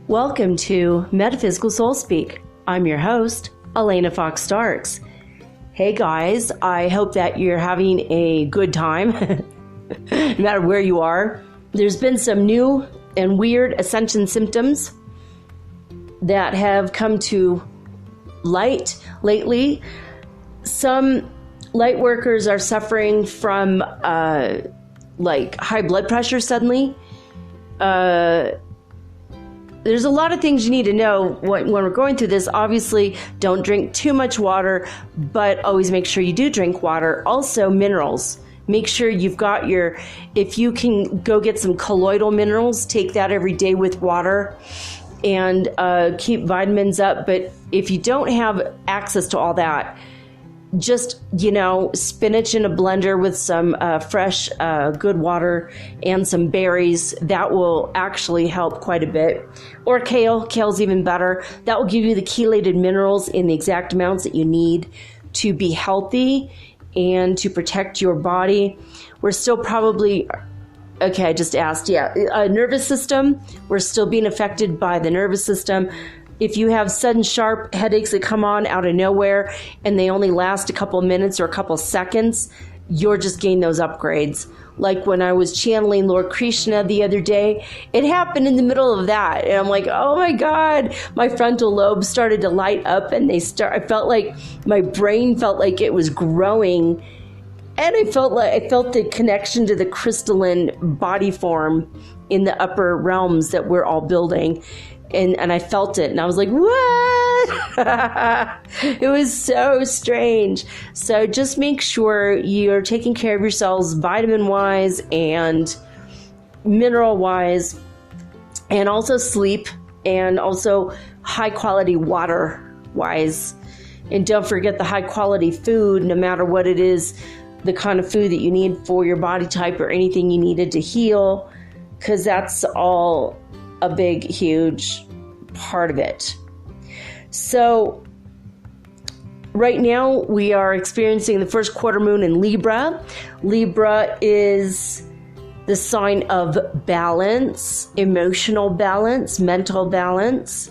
Welcome to Metaphysical Soul Speak. I'm your host, Elena Fox Starks. Hey guys, I hope that you're having a good time, no matter where you are. There's been some new and weird Ascension symptoms that have come to light lately. Some light workers are suffering from like high blood pressure suddenly. There's a lot of things you need to know when we're going through this. Obviously, don't drink too much water, but always make sure you do drink water. Also, minerals. Make sure you've got if you can go get some colloidal minerals, take that every day with water, and keep vitamins up. But if you don't have access to all that, just, spinach in a blender with some fresh, good water and some berries. That will actually help quite a bit. Or kale. Kale's even better. That will give you the chelated minerals in the exact amounts that you need to be healthy and to protect your body. We're still probably... Okay, I just asked. Yeah, nervous system. We're still being affected by the nervous system. If you have sudden sharp headaches that come on out of nowhere and they only last a couple minutes or a couple seconds, you're just getting those upgrades. Like when I was channeling Lord Krishna the other day, it happened in the middle of that. And I'm like, oh my God, my frontal lobe started to light up and I felt like my brain felt like it was growing. And I felt the connection to the crystalline body form in the upper realms that we're all building. And I felt it, and I was like, what? It was so strange. So just make sure you're taking care of yourselves vitamin-wise and mineral-wise, and also sleep, and also high-quality water-wise. And don't forget the high-quality food, no matter what it is, the kind of food that you need for your body type or anything you needed to heal, because that's all a big, huge part of it. So right now we are experiencing the first quarter moon in Libra. Libra is the sign of balance, emotional balance, mental balance.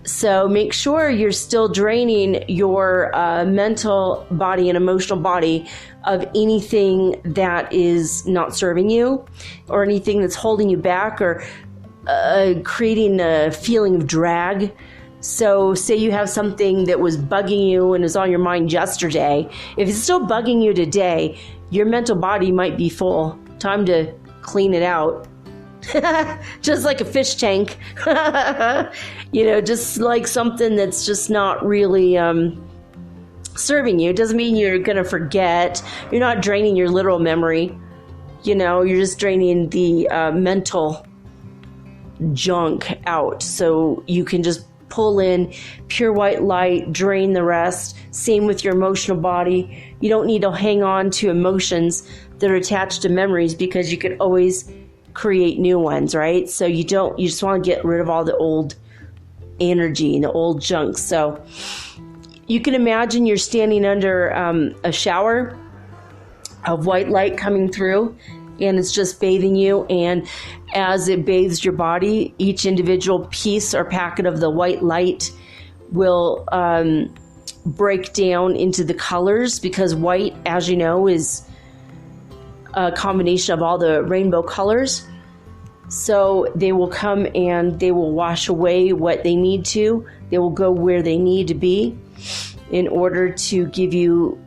So make sure you're still draining your mental body and emotional body of anything that is not serving you or anything that's holding you back or creating a feeling of drag. So say you have something that was bugging you and is on your mind yesterday. If it's still bugging you today, your mental body might be full. Time to clean it out. Just like a fish tank. Just like something that's just not really serving you. It doesn't mean you're going to forget. You're not draining your literal memory. You're just draining the mental junk out, so you can just pull in pure white light, drain the rest. Same with your emotional body. You don't need to hang on to emotions that are attached to memories, because you could always create new ones, right? So you just want to get rid of all the old energy and the old junk. So you can imagine you're standing under a shower of white light coming through, and it's just bathing you. And as it bathes your body, each individual piece or packet of the white light will break down into the colors, because white, as you know, is a combination of all the rainbow colors. So they will come and they will wash away what they need to. They will go where they need to be in order to give you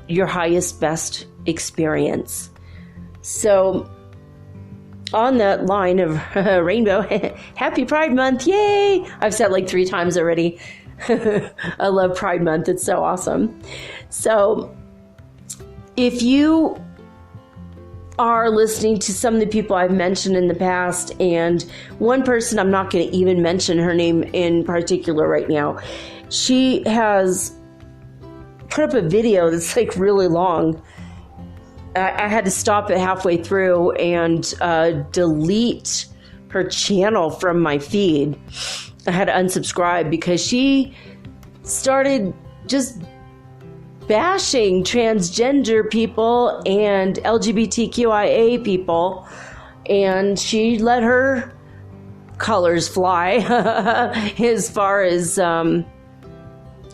your highest, best experience. So on that line of rainbow, happy Pride Month, yay! I've said like 3 times already. I love Pride Month. It's so awesome. So if you are listening to some of the people I've mentioned in the past, and one person, I'm not going to even mention her name in particular right now, she has put up a video that's like really long. I had to stop it halfway through and delete her channel from my feed. I had to unsubscribe because she started just bashing transgender people and LGBTQIA people, and she let her colors fly as far as her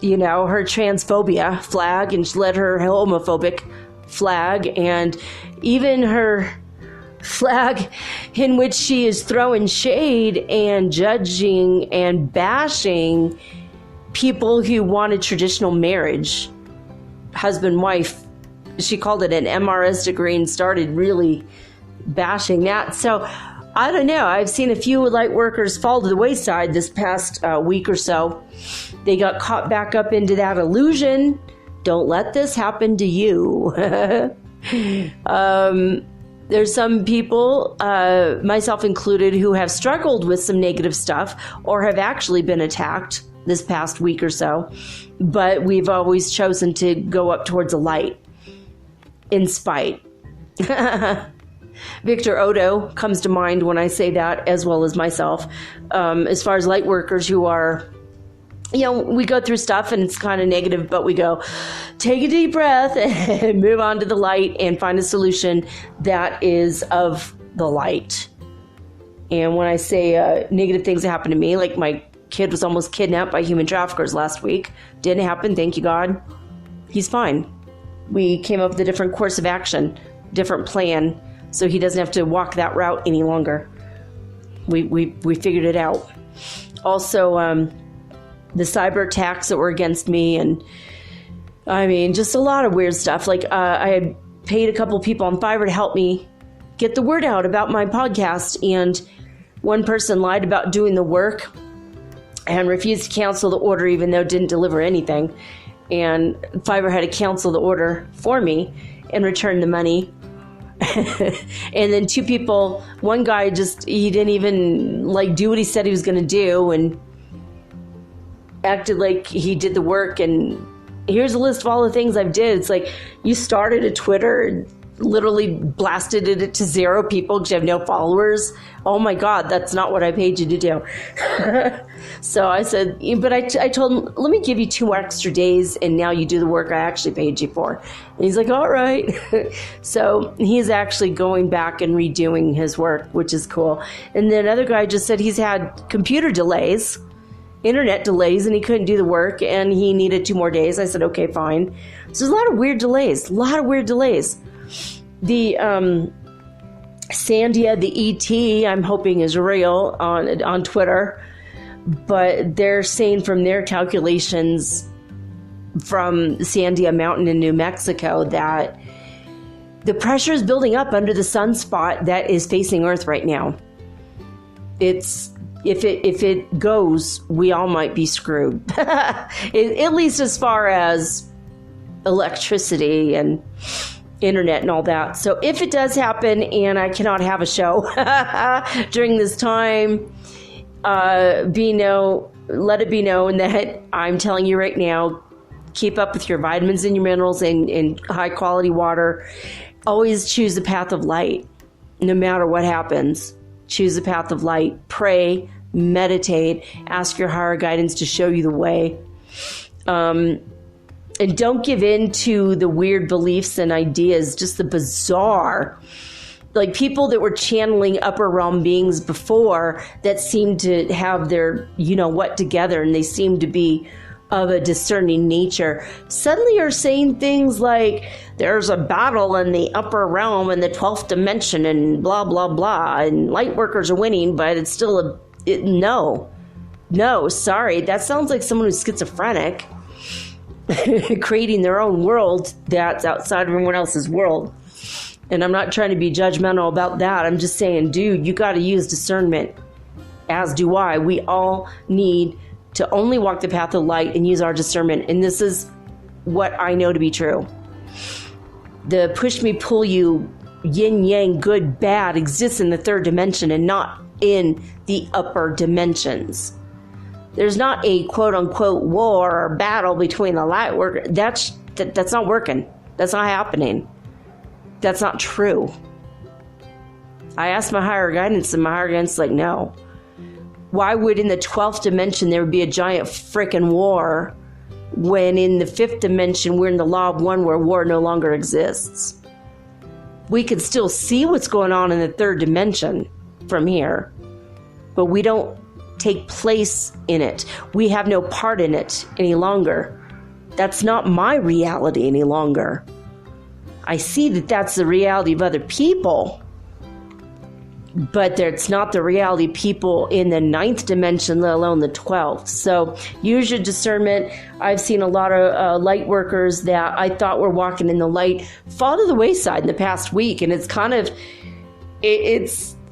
transphobia flag, and she let her homophobic flag, and even her flag in which she is throwing shade and judging and bashing people who wanted traditional marriage, husband, wife. She called it an MRS degree and started really bashing that. So I don't know. I've seen a few light workers fall to the wayside this past week or so. They got caught back up into that illusion. Don't let this happen to you. There's some people, myself included, who have struggled with some negative stuff or have actually been attacked this past week or so. But we've always chosen to go up towards the light in spite. Victor Odo comes to mind when I say that, as well as myself. As far as light workers who are, we go through stuff and it's kind of negative, but we go, take a deep breath and move on to the light and find a solution that is of the light. And when I say negative things that happen to me, like my kid was almost kidnapped by human traffickers last week. Didn't happen, thank you God. He's fine. We came up with a different course of action, different plan, so he doesn't have to walk that route any longer. We figured it out. Also, the cyber attacks that were against me, and I mean, just a lot of weird stuff. Like I had paid a couple people on Fiverr to help me get the word out about my podcast, and one person lied about doing the work and refused to cancel the order even though it didn't deliver anything. And Fiverr had to cancel the order for me and return the money. And then two people, one guy he didn't even do what he said he was going to do and acted like he did the work. And here's a list of all the things I've did. It's like, you started a Twitter and literally blasted it to 0 people because you have no followers. Oh my God, that's not what I paid you to do. So I said, but I told him, let me give you 2 extra days and now you do the work I actually paid you for. And he's like, all right. So he's actually going back and redoing his work, which is cool. And then another guy just said he's had computer delays, internet delays, and he couldn't do the work and he needed 2 more days. I said, okay, fine. So there's a lot of weird delays, The Sandia, the ET, I'm hoping is real on Twitter, but they're saying from their calculations from Sandia Mountain in New Mexico that the pressure is building up under the sunspot that is facing Earth right now. If it goes, we all might be screwed, at least as far as electricity and internet and all that. So if it does happen and I cannot have a show during this time, let it be known that I'm telling you right now, keep up with your vitamins and your minerals and high quality water. Always choose the path of light, no matter what happens. Choose the path of light. Pray, meditate, ask your higher guidance to show you the way. And don't give in to the weird beliefs and ideas, just the bizarre, like people that were channeling upper realm beings before that seemed to have their, what together, and they seem to be of a discerning nature, suddenly are saying things like there's a battle in the upper realm in the 12th dimension and blah, blah, blah, and light workers are winning, but it's still no, sorry. That sounds like someone who's schizophrenic. Creating their own world that's outside of everyone else's world. And I'm not trying to be judgmental about that. I'm just saying, dude, you got to use discernment, as do I. We all need to only walk the path of light and use our discernment. And this is what I know to be true. The push me, pull you, yin yang, good, bad exists in the third dimension and not in the upper dimensions. There's not a quote unquote war or battle between the light worker. That's not working. That's not happening. That's not true. I asked my higher guidance, and my higher guidance is like, no. Why would in the 12th dimension there would be a giant frickin' war when in the 5th dimension we're in the law of one where war no longer exists? We can still see what's going on in the 3rd dimension from here, but we don't take place in it. We have no part in it any longer. That's not my reality any longer. I see that that's the reality of other people, but it's not the reality of people in the 9th dimension, let alone the 12th. So use your discernment. I've seen a lot of light workers that I thought were walking in the light fall to the wayside in the past week. And it's kind of,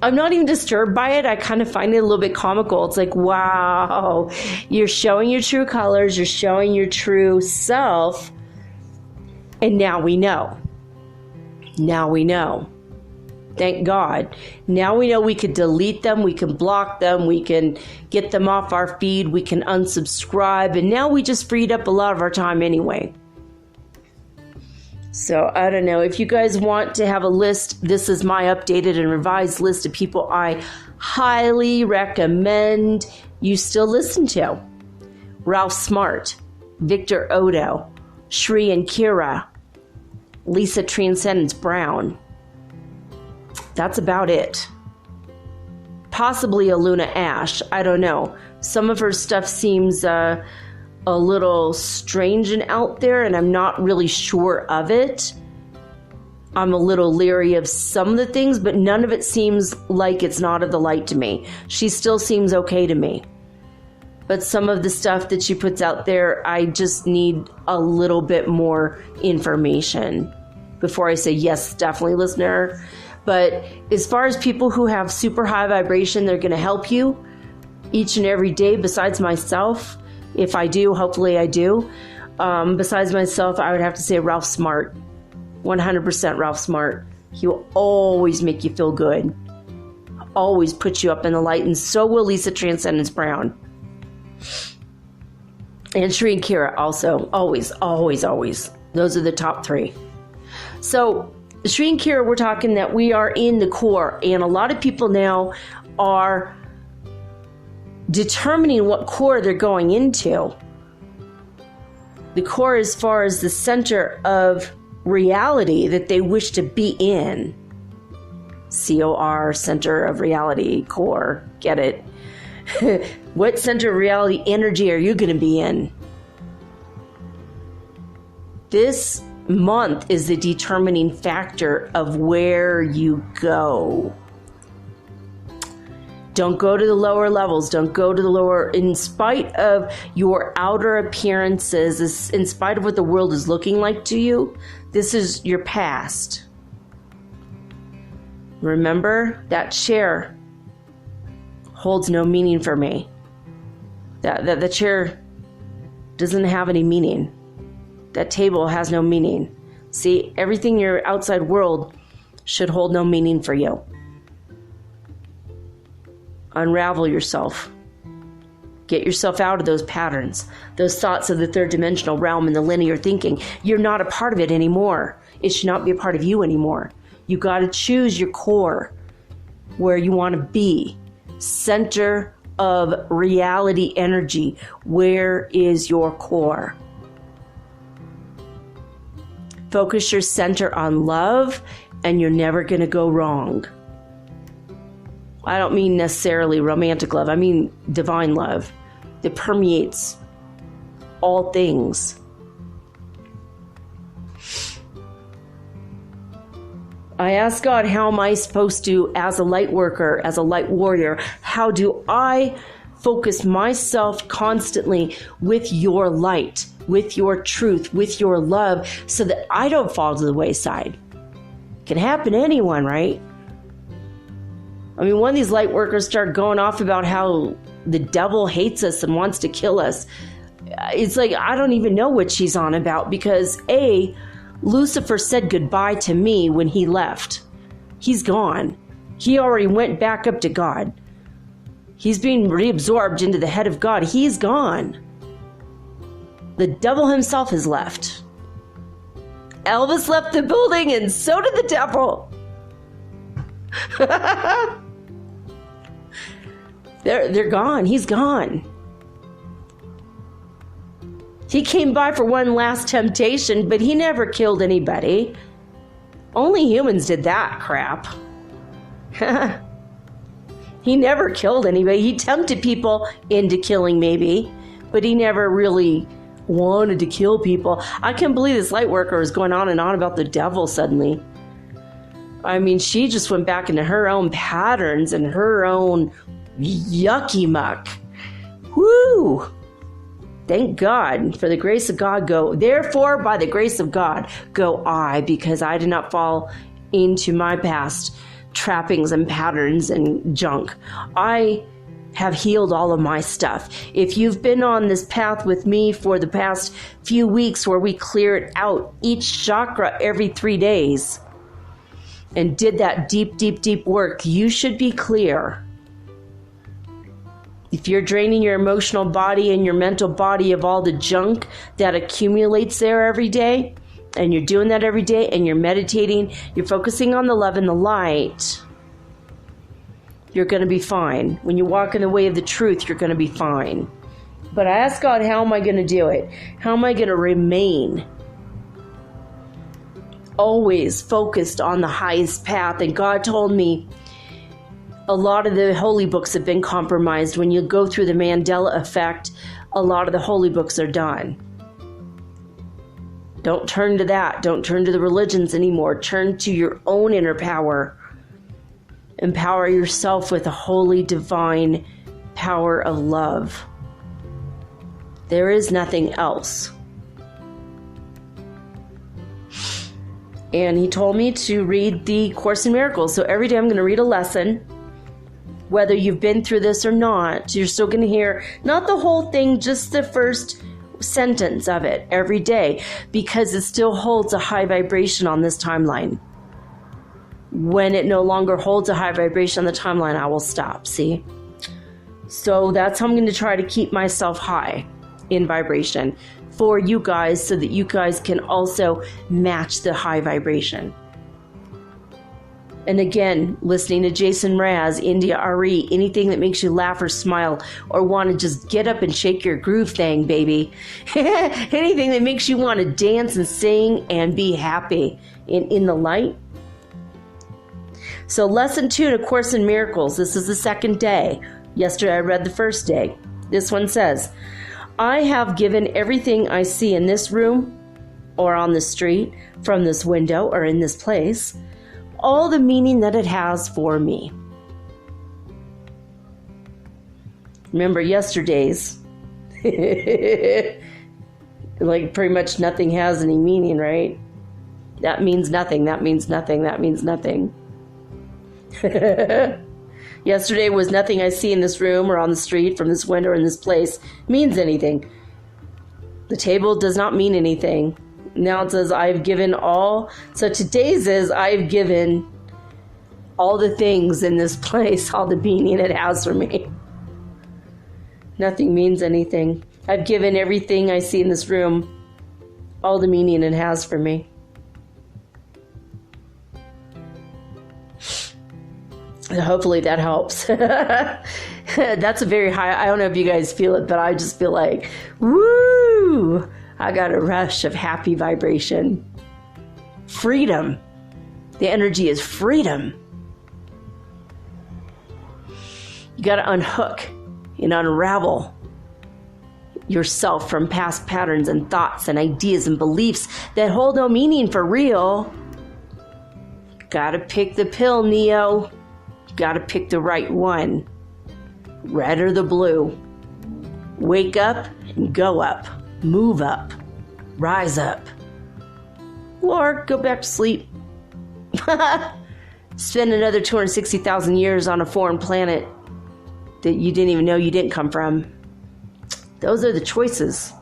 I'm not even disturbed by it. I kind of find it a little bit comical. It's like, wow, you're showing your true colors. You're showing your true self. And now we know. Now we know. Thank God. Now we know we can delete them, we can block them, we can get them off our feed, we can unsubscribe, and now we just freed up a lot of our time anyway. So I don't know. If you guys want to have a list, this is my updated and revised list of people I highly recommend you still listen to. Ralph Smart, Victor Odo, Shri and Kira, Lisa Transcendence Brown. That's about it. Possibly a Luna Ash. I don't know. Some of her stuff seems a little strange and out there, and I'm not really sure of it. I'm a little leery of some of the things, but none of it seems like it's not of the light to me. She still seems okay to me. But some of the stuff that she puts out there, I just need a little bit more information before I say, yes, definitely listen to her. But as far as people who have super high vibration, they're going to help you each and every day besides myself. If I do, hopefully I do. Besides myself, I would have to say Ralph Smart. 100% Ralph Smart. He will always make you feel good. Always put you up in the light. And so will Lisa Transcendence Brown. And Shri and Kira also. Always, always, always. Those are the top 3. So Shri and Kira, we're talking that we are in the core, and a lot of people now are determining what core they're going into. The core as far as the center of reality that they wish to be in. COR, center of reality, core, get it? What center of reality energy are you going to be in? This month is the determining factor of where you go. Don't go to the lower levels. Don't go to the lower, in spite of your outer appearances, in spite of what the world is looking like to you, this is your past. Remember, that chair holds no meaning for me. That the chair doesn't have any meaning. That table has no meaning. See, everything in your outside world should hold no meaning for you. Unravel yourself. Get yourself out of those patterns, those thoughts of the 3rd dimensional realm and the linear thinking. You're not a part of it anymore. It should not be a part of you anymore. You got to choose your core, where you want to be. Center of reality energy. Where is your core? Focus your center on love, and you're never going to go wrong. I don't mean necessarily romantic love. I mean divine love that permeates all things. I ask God, how am I supposed to, as a light worker, as a light warrior, how do I focus myself constantly with your light, with your truth, with your love, so that I don't fall to the wayside? It can happen to anyone, right? I mean, one of these light workers start going off about how the devil hates us and wants to kill us. It's like, I don't even know what she's on about, because Lucifer said goodbye to me when he left. He's gone. He already went back up to God. He's being reabsorbed into the head of God. He's gone. The devil himself has left. Elvis left the building, and so did the devil. They're gone. He's gone. He came by for one last temptation, but he never killed anybody. Only humans did that crap. He never killed anybody. He tempted people into killing, maybe, but he never really wanted to kill people. I can't believe this light worker is going on and on about the devil suddenly. I mean, she just went back into her own patterns and her own yucky muck. Woo! Thank God. For the grace of God go. Therefore, by the grace of God, go I, because I did not fall into my past trappings and patterns and junk. I have healed all of my stuff. If you've been on this path with me for the past few weeks, where we cleared out each chakra every 3 days and did that deep, deep, deep work, you should be clear. If you're draining your emotional body and your mental body of all the junk that accumulates there every day, and you're doing that every day, and you're meditating, you're focusing on the love and the light, you're going to be fine. When you walk in the way of the truth, you're going to be fine. But I asked God, how am I going to do it? How am I going to remain always focused on the highest path? And God told me, a lot of the holy books have been compromised. When you go through the Mandela effect, a lot of the holy books are done. Don't turn to that. Don't turn to the religions anymore. Turn to your own inner power. Empower yourself with a holy, divine power of love. There is nothing else. And he told me to read the Course in Miracles. So every day I'm going to read a lesson. Whether you've been through this or not, you're still going to hear not the whole thing, just the first sentence of it every day, because it still holds a high vibration on this timeline. When it no longer holds a high vibration on the timeline, I will stop, see? So that's how I'm going to try to keep myself high in vibration for you guys, so that you guys can also match the high vibration. And again, listening to Jason Mraz, India Ari, anything that makes you laugh or smile or want to just get up and shake your groove thing, baby. Anything that makes you want to dance and sing and be happy in the light. So lesson 2 in A Course in Miracles. This is the second day. Yesterday I read the first day. This one says, I have given everything I see in this room or on the street, from this window or in this place, all the meaning that it has for me. Remember yesterday's, like pretty much nothing has any meaning, right? That means nothing, that means nothing, that means nothing. Yesterday was nothing I see in this room or on the street, from this window or in this place means anything. The table does not mean anything. Now it says, I've given all. So today's is, I've given all the things in this place, all the meaning it has for me. Nothing means anything. I've given everything I see in this room, all the meaning it has for me. Hopefully that helps. That's a very high, I don't know if you guys feel it, but I just feel like, woo! I got a rush of happy vibration. Freedom. The energy is freedom. You got to unhook and unravel yourself from past patterns and thoughts and ideas and beliefs that hold no meaning for real. Got to pick the pill, Neo. Got to pick the right one. Red or the blue. Wake up and go up. Move up. Rise up. Or go back to sleep. Spend another 260,000 years on a foreign planet. that you didn't even know you didn't come from. Those are the choices.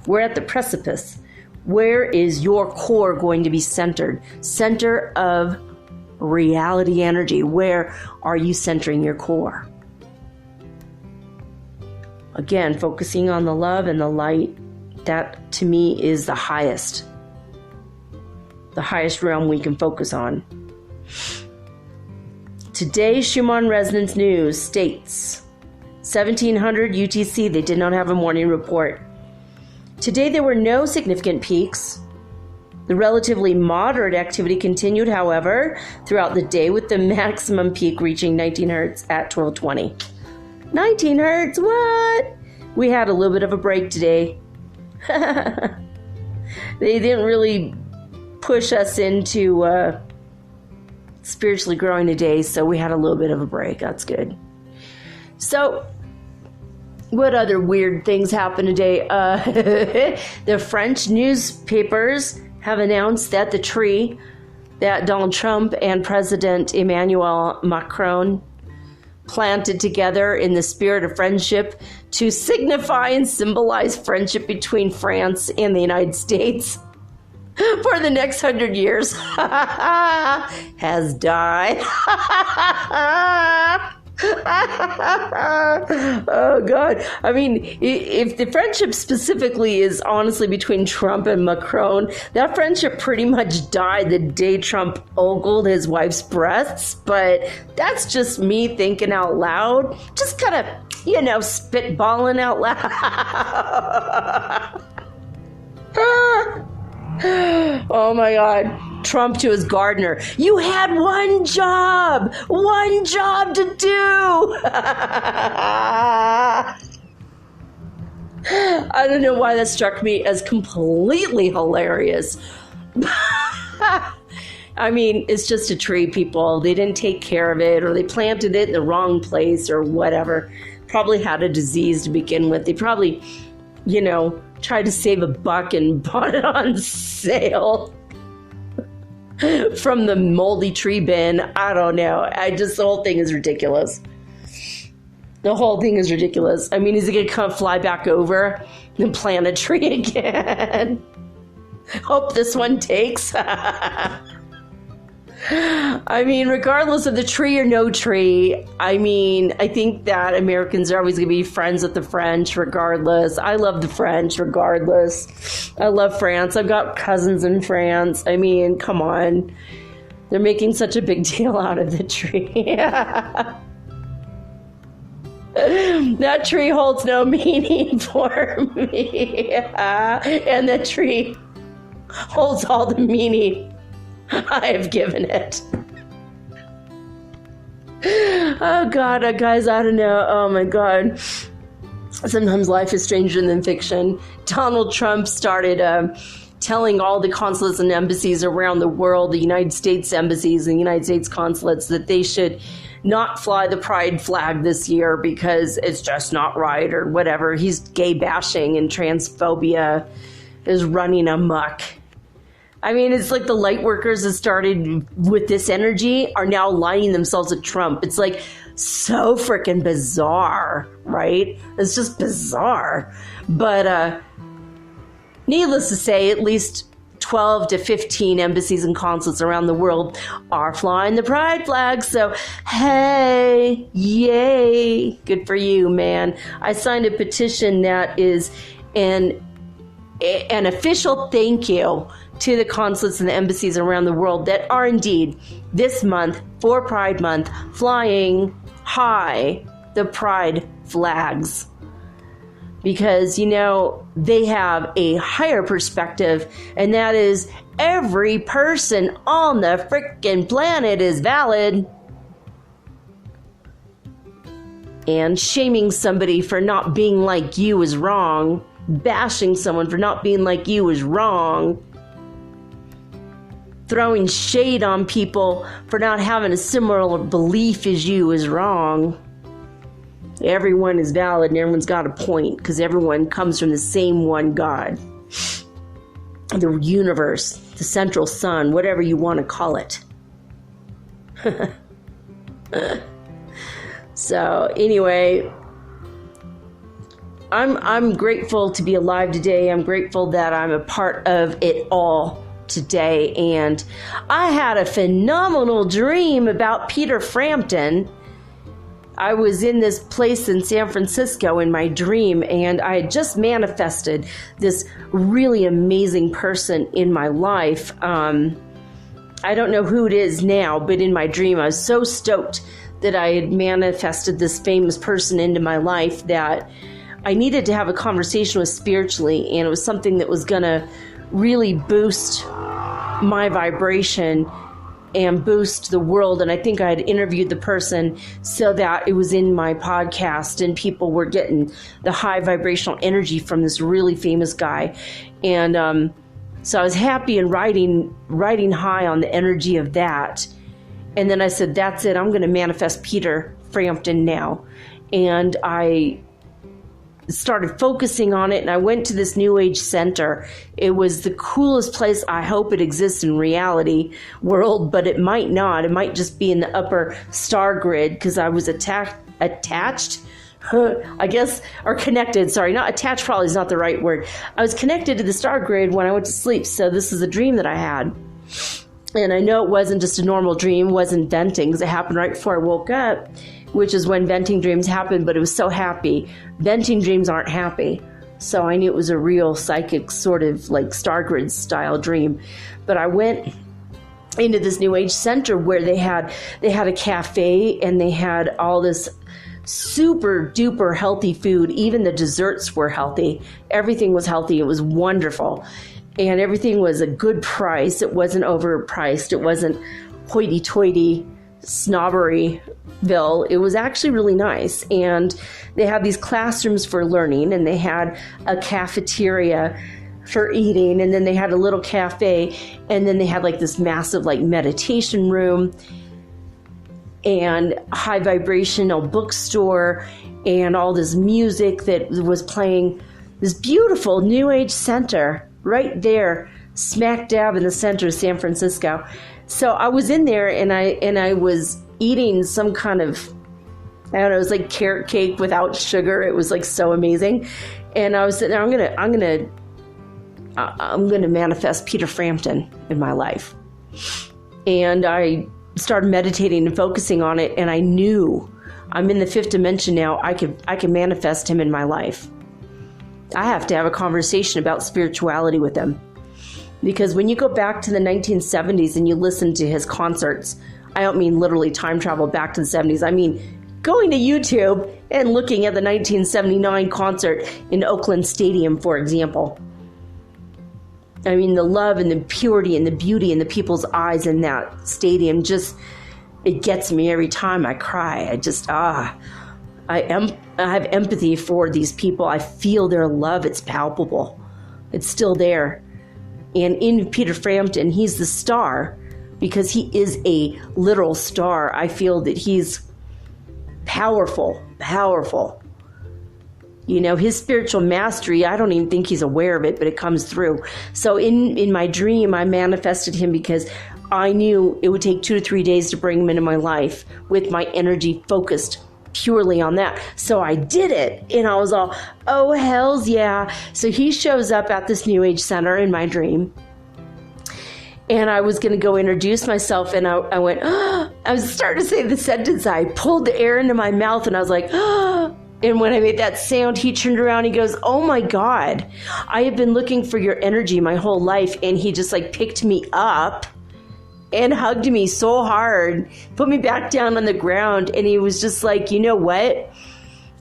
We're at the precipice. Where is your core going to be centered? Center of reality energy. Where are you centering your core? Again, focusing on the love and the light. That, to me, is the highest realm we can focus on. Today's Schumann Resonance News states, 1700 UTC, they did not have a morning report. Today there were no significant peaks. The relatively moderate activity continued, however, throughout the day, with the maximum peak reaching 19 hertz at 12:20. 19 hertz, what? We had a little bit of a break today. They didn't really push us into spiritually growing today, so we had a little bit of a break. That's good. So, what other weird things happened today? The French newspapers have announced that the tree that Donald Trump and President Emmanuel Macron planted together in the spirit of friendship to signify and symbolize friendship between France and the United States for the next 100 years has died. Oh God. I mean, if the friendship specifically is honestly between Trump and Macron, that friendship pretty much died the day Trump ogled his wife's breasts. But that's just me thinking out loud, just kind of, spitballing out loud. Oh my God. Trump to his gardener. You had one job to do. I don't know why that struck me as completely hilarious. I mean, it's just a tree, people. They didn't take care of it, or they planted it in the wrong place or whatever. Probably had a disease to begin with. They probably, tried to save a buck and bought it on sale from the moldy tree bin. I don't know. The whole thing is ridiculous. The whole thing is ridiculous. I mean, is he going to come fly back over and plant a tree again? Hope this one takes. I mean, regardless of the tree or no tree, I mean, I think that Americans are always going to be friends with the French regardless. I love the French regardless. I love France. I've got cousins in France. I mean, come on. They're making such a big deal out of the tree. That tree holds no meaning for me. And that tree holds all the meaning I have given it. Oh God, guys, I don't know. Oh my God. Sometimes life is stranger than fiction. Donald Trump started telling all the consulates and embassies around the world, the United States embassies and United States consulates, that they should not fly the pride flag this year because it's just not right or whatever. He's gay bashing and transphobia is running amok. I mean, it's like the light workers that started with this energy are now aligning themselves with Trump. It's like so freaking bizarre, right? It's just bizarre. But needless to say, at least 12 to 15 embassies and consulates around the world are flying the pride flag. So, hey, yay. Good for you, man. I signed a petition that is an official thank you to the consulates and the embassies around the world that are indeed this month, for Pride Month, flying high the pride flags. Because, they have a higher perspective, and that is every person on the frickin' planet is valid. And shaming somebody for not being like you is wrong. Bashing someone for not being like you is wrong. Throwing shade on people for not having a similar belief as you is wrong. Everyone is valid and everyone's got a point because everyone comes from the same one God. The universe, the central sun, whatever you want to call it. So anyway, I'm grateful to be alive today. I'm grateful that I'm a part of it all today. And I had a phenomenal dream about Peter Frampton. I was in this place in San Francisco in my dream, and I had just manifested this really amazing person in my life. I don't know who it is now, but in my dream, I was so stoked that I had manifested this famous person into my life that I needed to have a conversation with spiritually, and it was something that was going to really boost my vibration and boost the world. And I think I had interviewed the person so that it was in my podcast and people were getting the high vibrational energy from this really famous guy. And so I was happy and riding high on the energy of that. And then I said, that's it. I'm going to manifest Peter Frampton now. And I started focusing on it, and I went to this New Age center. It was the coolest place. I hope it exists in reality world, but it might not. It might just be in the upper star grid, because I was attached, I guess, or connected. Sorry, not attached probably is not the right word. I was connected to the star grid when I went to sleep. So this is a dream that I had. And I know it wasn't just a normal dream, wasn't venting, because it happened right before I woke up, which is when venting dreams happen, but it was so happy. Venting dreams aren't happy. So I knew it was a real psychic sort of like star grid style dream. But I went into this New Age center where they had a cafe, and they had all this super duper healthy food. Even the desserts were healthy. Everything was healthy. It was wonderful. And everything was a good price. It wasn't overpriced. It wasn't hoity-toity snobberyville. It was actually really nice. And they had these classrooms for learning, and they had a cafeteria for eating, and then they had a little cafe, and then they had like this massive like meditation room and high vibrational bookstore and all this music that was playing. This beautiful New Age center right there, smack dab in the center of San Francisco. So I was in there, and I was eating some kind of, I don't know, it was like carrot cake without sugar. It was like so amazing. And I was sitting there, I'm gonna manifest Peter Frampton in my life. And I started meditating and focusing on it, and I knew I'm in the fifth dimension now. I can manifest him in my life. I have to have a conversation about spirituality with him. Because when you go back to the 1970s and you listen to his concerts, I don't mean literally time travel back to the 70s. I mean going to YouTube and looking at the 1979 concert in Oakland Stadium, for example. I mean, the love and the purity and the beauty in the people's eyes in that stadium, just, it gets me every time I cry. I have empathy for these people. I feel their love. It's palpable. It's still there. And in Peter Frampton, he's the star because he is a literal star. I feel that he's powerful. You know, his spiritual mastery, I don't even think he's aware of it, but it comes through. So in my dream, I manifested him because I knew it would take 2 to 3 days to bring him into my life with my energy focused purely on that. So I did it, and I was all, oh, hells yeah. So he shows up at this New Age center in my dream, and I was going to go introduce myself, and I went, oh, I was starting to say the sentence. I pulled the air into my mouth, and I was like, oh. And when I made that sound, he turned around, he goes, oh my God, I have been looking for your energy my whole life. And he just like picked me up and hugged me so hard, put me back down on the ground. And he was just like, you know what?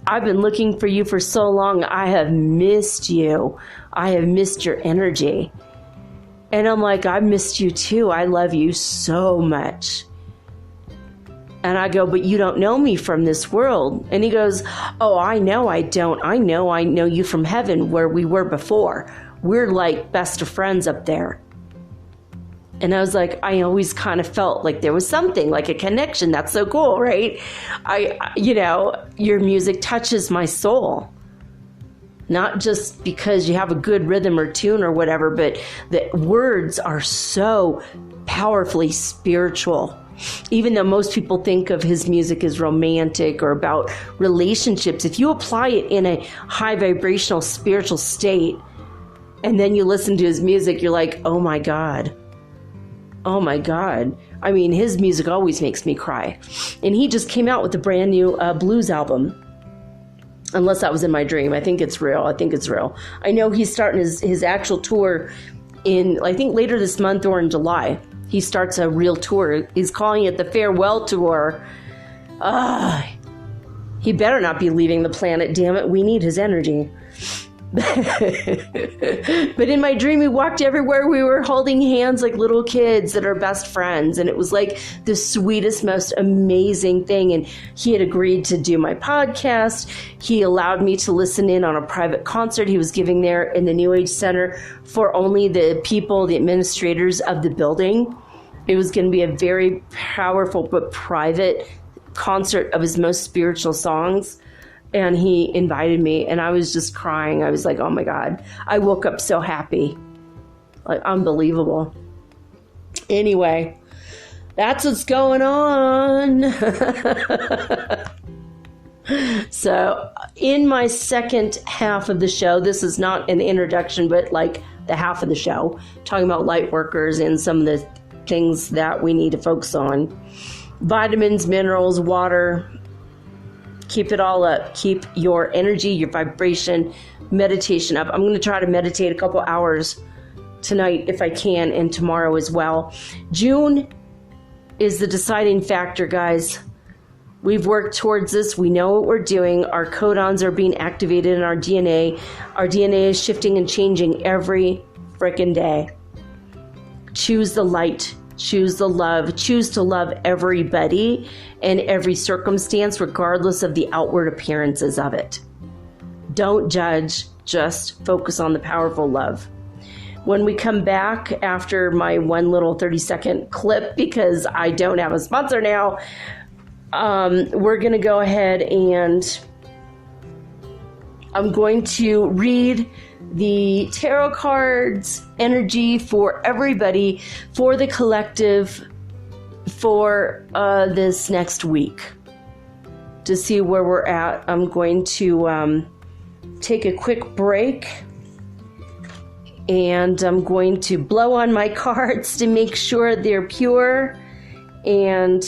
I've been looking for you for so long. I have missed you. I have missed your energy. And I'm like, I missed you too. I love you so much. And I go, but you don't know me from this world. And he goes, oh, I know I don't. I know you from heaven where we were before. We're like best of friends up there. And I was like, I always kind of felt like there was something, like a connection. That's so cool, right? Your music touches my soul. Not just because you have a good rhythm or tune or whatever, but the words are so powerfully spiritual. Even though most people think of his music as romantic or about relationships, if you apply it in a high vibrational spiritual state and then you listen to his music, you're like, oh my God. Oh my God. I mean, his music always makes me cry. And he just came out with a brand new blues album. Unless that was in my dream. I think it's real. I know he's starting his actual tour in, I think, later this month or in July. He starts a real tour. He's calling it the Farewell Tour. He better not be leaving the planet, damn it. We need his energy. But in my dream, we walked everywhere. We were holding hands like little kids that are best friends. And it was like the sweetest, most amazing thing. And he had agreed to do my podcast. He allowed me to listen in on a private concert he was giving there in the New Age Center for only the people, the administrators of the building. It was going to be a very powerful but private concert of his most spiritual songs. And he invited me, and I was just crying. I was like, oh my God. I woke up so happy. Like, unbelievable. Anyway, that's what's going on. So, in my second half of the show, this is not an introduction, but like the half of the show, talking about light workers and some of the things that we need to focus on. Vitamins, minerals, water. Keep it all up. Keep your energy, your vibration, meditation up. I'm going to try to meditate a couple hours tonight if I can, and tomorrow as well. June is the deciding factor, guys. We've worked towards this. We know what we're doing. Our codons are being activated in our DNA. Our DNA is shifting and changing every freaking day. Choose the light. Choose the love. Choose to love everybody and every circumstance, regardless of the outward appearances of it. Don't judge. Just focus on the powerful love. When we come back after my one little 30-second clip, because I don't have a sponsor now, we're going to go ahead and I'm going to read the tarot cards, energy for everybody, for the collective, for this next week. To see where we're at, I'm going to take a quick break, and I'm going to blow on my cards to make sure they're pure. And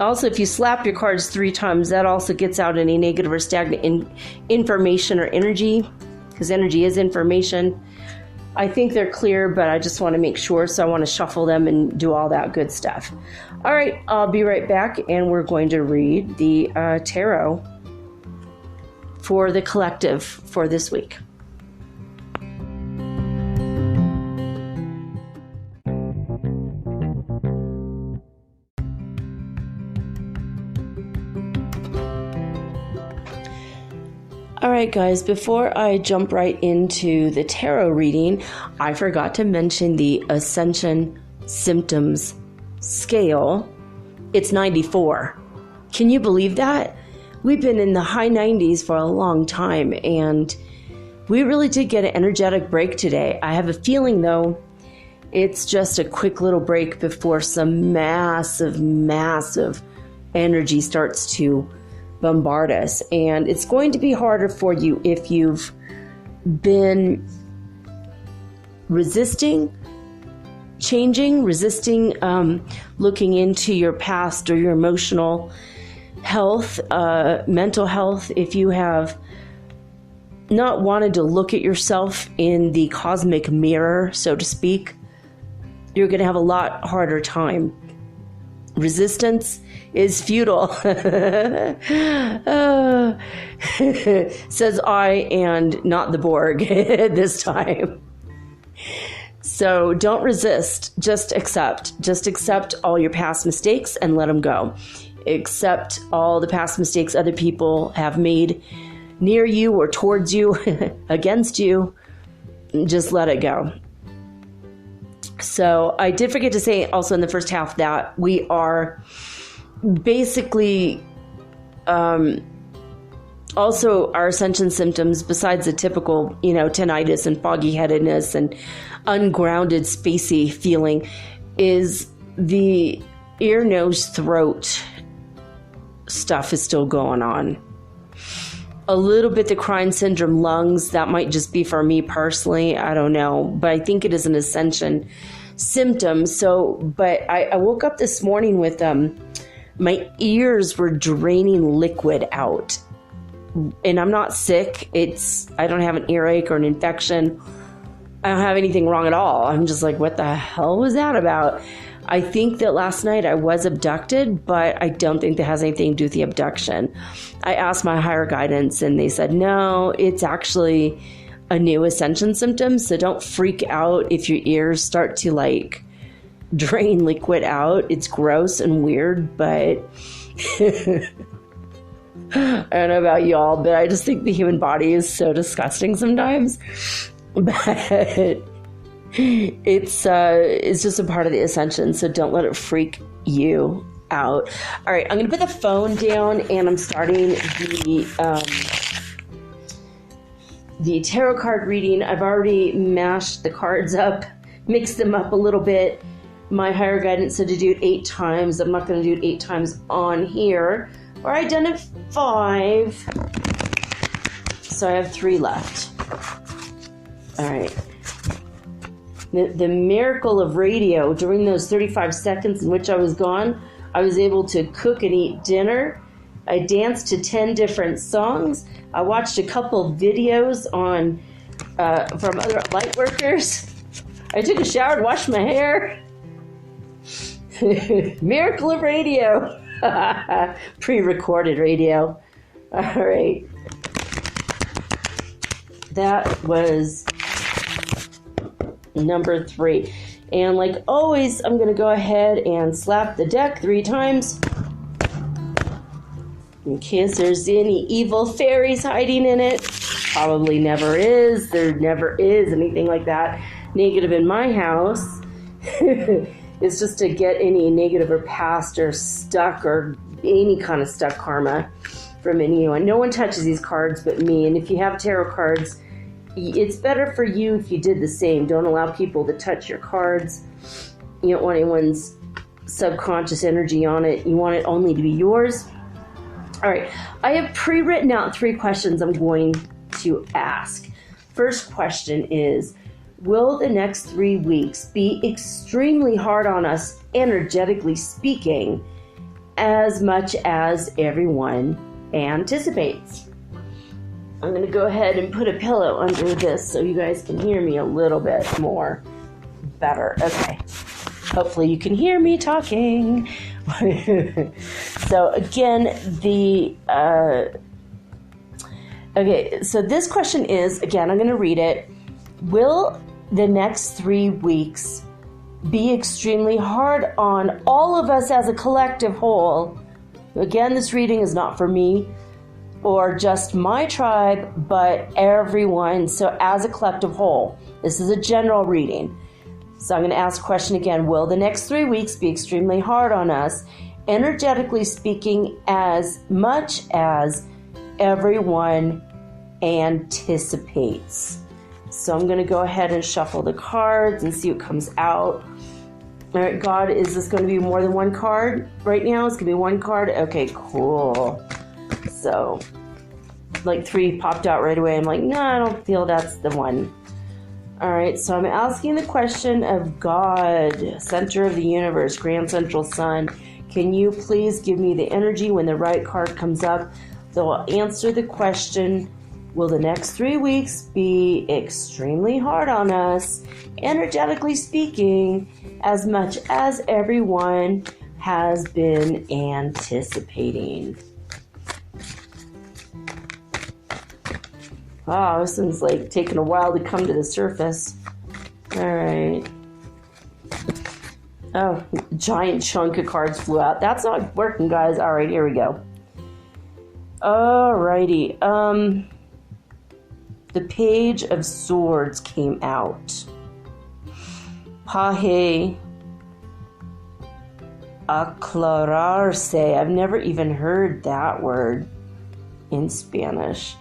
also, if you slap your cards 3 times, that also gets out any negative or stagnant information or energy, because energy is information. I think they're clear, but I just want to make sure, so I want to shuffle them and do all that good stuff. All right, I'll be right back, and we're going to read the tarot for the collective for this week. All right, guys, before I jump right into the tarot reading, I forgot to mention the Ascension symptoms scale. It's 94. Can you believe that? We've been in the high 90s for a long time, and we really did get an energetic break today. I have a feeling, though, it's just a quick little break before some massive, massive energy starts to bombard us. And it's going to be harder for you if you've been resisting changing, resisting looking into your past or your emotional health, mental health. If you have not wanted to look at yourself in the cosmic mirror, so to speak, you're going to have a lot harder time. Resistance is futile, says I, and not the Borg this time. So don't resist, just accept. Just accept all your past mistakes and let them go. Accept all the past mistakes other people have made near you or towards you, against you. Just let it go. So I did forget to say also in the first half that we are basically also our ascension symptoms, besides the typical, tinnitus and foggy headedness and ungrounded, spacey feeling, is the ear, nose, throat stuff is still going on. A little bit the crying syndrome, lungs, that might just be for me personally. I don't know. But I think it is an Ascension symptom. So, but I woke up this morning with my ears were draining liquid out. And I'm not sick. I don't have an earache or an infection. I don't have anything wrong at all. I'm just like, what the hell was that about? I think that last night I was abducted, but I don't think that has anything to do with the abduction. I asked my higher guidance and they said, no, it's actually a new Ascension symptom. So don't freak out if your ears start to like drain liquid out. It's gross and weird, but I don't know about y'all, but I just think the human body is so disgusting sometimes. But it's just a part of the Ascension, so don't let it freak you out. All right, I'm going to put the phone down, and I'm starting the tarot card reading. I've already mashed the cards up, mixed them up a little bit. My higher guidance said to do it 8 times. I'm not going to do it 8 times on here. Or I done it 5. So I have 3 left. All right. The miracle of radio, during those 35 seconds in which I was gone, I was able to cook and eat dinner. I danced to 10 different songs. I watched a couple videos on from other light workers. I took a shower and washed my hair. Miracle of radio. Pre-recorded radio. All right. That was number 3. And like always, I'm going to go ahead and slap the deck 3 times. In case there's any evil fairies hiding in it. Probably never is. There never is anything like that negative in my house. It's just to get any negative or past or stuck or any kind of stuck karma from anyone. No one touches these cards but me. And if you have tarot cards, it's better for you if you did the same. Don't allow people to touch your cards. You don't want anyone's subconscious energy on it. You want it only to be yours. All right. I have pre-written out 3 questions I'm going to ask. First question is, will the next 3 weeks be extremely hard on us, energetically speaking, as much as everyone anticipates? I'm going to go ahead and put a pillow under this so you guys can hear me a little bit more better. Okay. Hopefully you can hear me talking. So again, okay, so this question is, again, I'm going to read it. Will the next 3 weeks be extremely hard on all of us as a collective whole? Again, this reading is not for me or just my tribe, but everyone. So as a collective whole, this is a general reading. So I'm going to ask a question again. Will the next 3 weeks be extremely hard on us, energetically speaking, as much as everyone anticipates? So I'm going to go ahead and shuffle the cards and see what comes out. All right, God, is this going to be more than 1 card right now? It's going to be 1 card? Okay, cool. So, like 3 popped out right away. I'm like, no, I don't feel that's the one. All right, so I'm asking the question of God, center of the universe, grand central sun. Can you please give me the energy when the right card comes up that will answer the question, will the next 3 weeks be extremely hard on us, energetically speaking, as much as everyone has been anticipating? Wow, this one's like taking a while to come to the surface. All right. Oh, giant chunk of cards flew out. That's not working, guys. All right, here we go. All righty. The Page of Swords came out. Paje aclararse. I've never even heard that word in Spanish.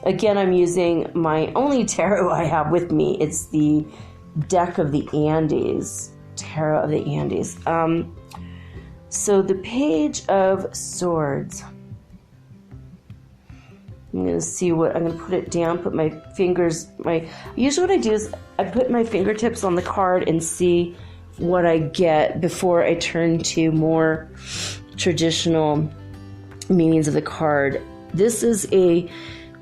Again, I'm using my only tarot I have with me. It's the Deck of the Andes. Tarot of the Andes. So the Page of Swords. I'm going to see what, I'm going to put it down, put my fingers, usually what I do is I put my fingertips on the card and see what I get before I turn to more traditional meanings of the card. This is a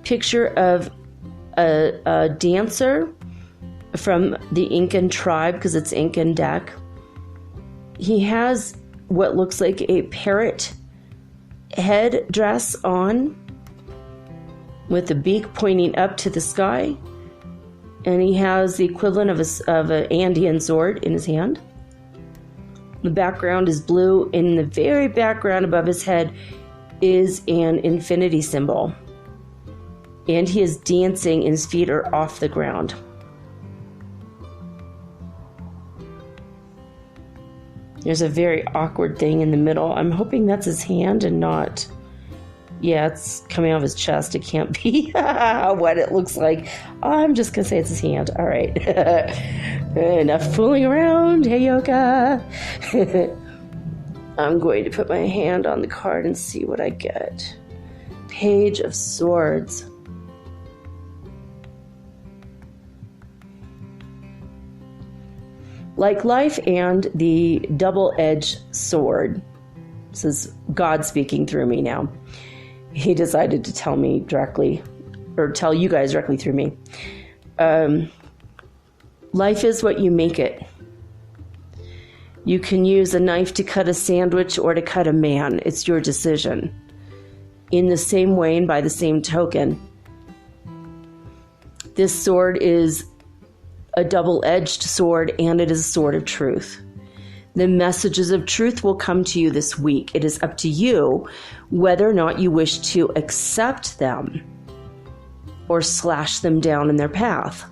picture of a dancer from the Incan tribe, because it's Incan deck. He has what looks like a parrot head dress on, with the beak pointing up to the sky, and he has the equivalent of an Andean sword in his hand. The background is blue. In the very background above his head is an infinity symbol, and he is dancing, and his feet are off the ground. There's a very awkward thing in the middle. I'm hoping that's his hand and not... Yeah, it's coming out of his chest. It can't be what it looks like. I'm just going to say it's his hand. All right. Enough fooling around. Hey, yoga. I'm going to put my hand on the card and see what I get. Page of Swords. Like life and the double-edged sword. This is God speaking through me now. He decided to tell me directly, or tell you guys directly through me. Life is what you make it. You can use a knife to cut a sandwich or to cut a man. It's your decision. In the same way and by the same token, this sword is a double-edged sword, and it is a sword of truth. The messages of truth will come to you this week. It is up to you whether or not you wish to accept them or slash them down in their path,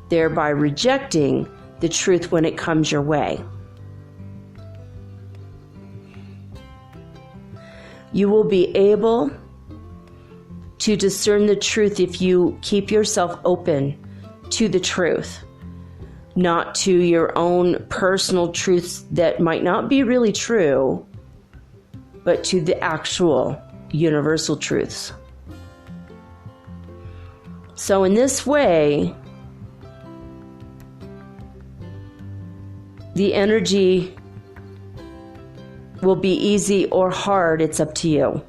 thereby rejecting the truth when it comes your way. You will be able to discern the truth if you keep yourself open to the truth, not to your own personal truths that might not be really true, but to the actual universal truths. So in this way, the energy will be easy or hard. It's up to you.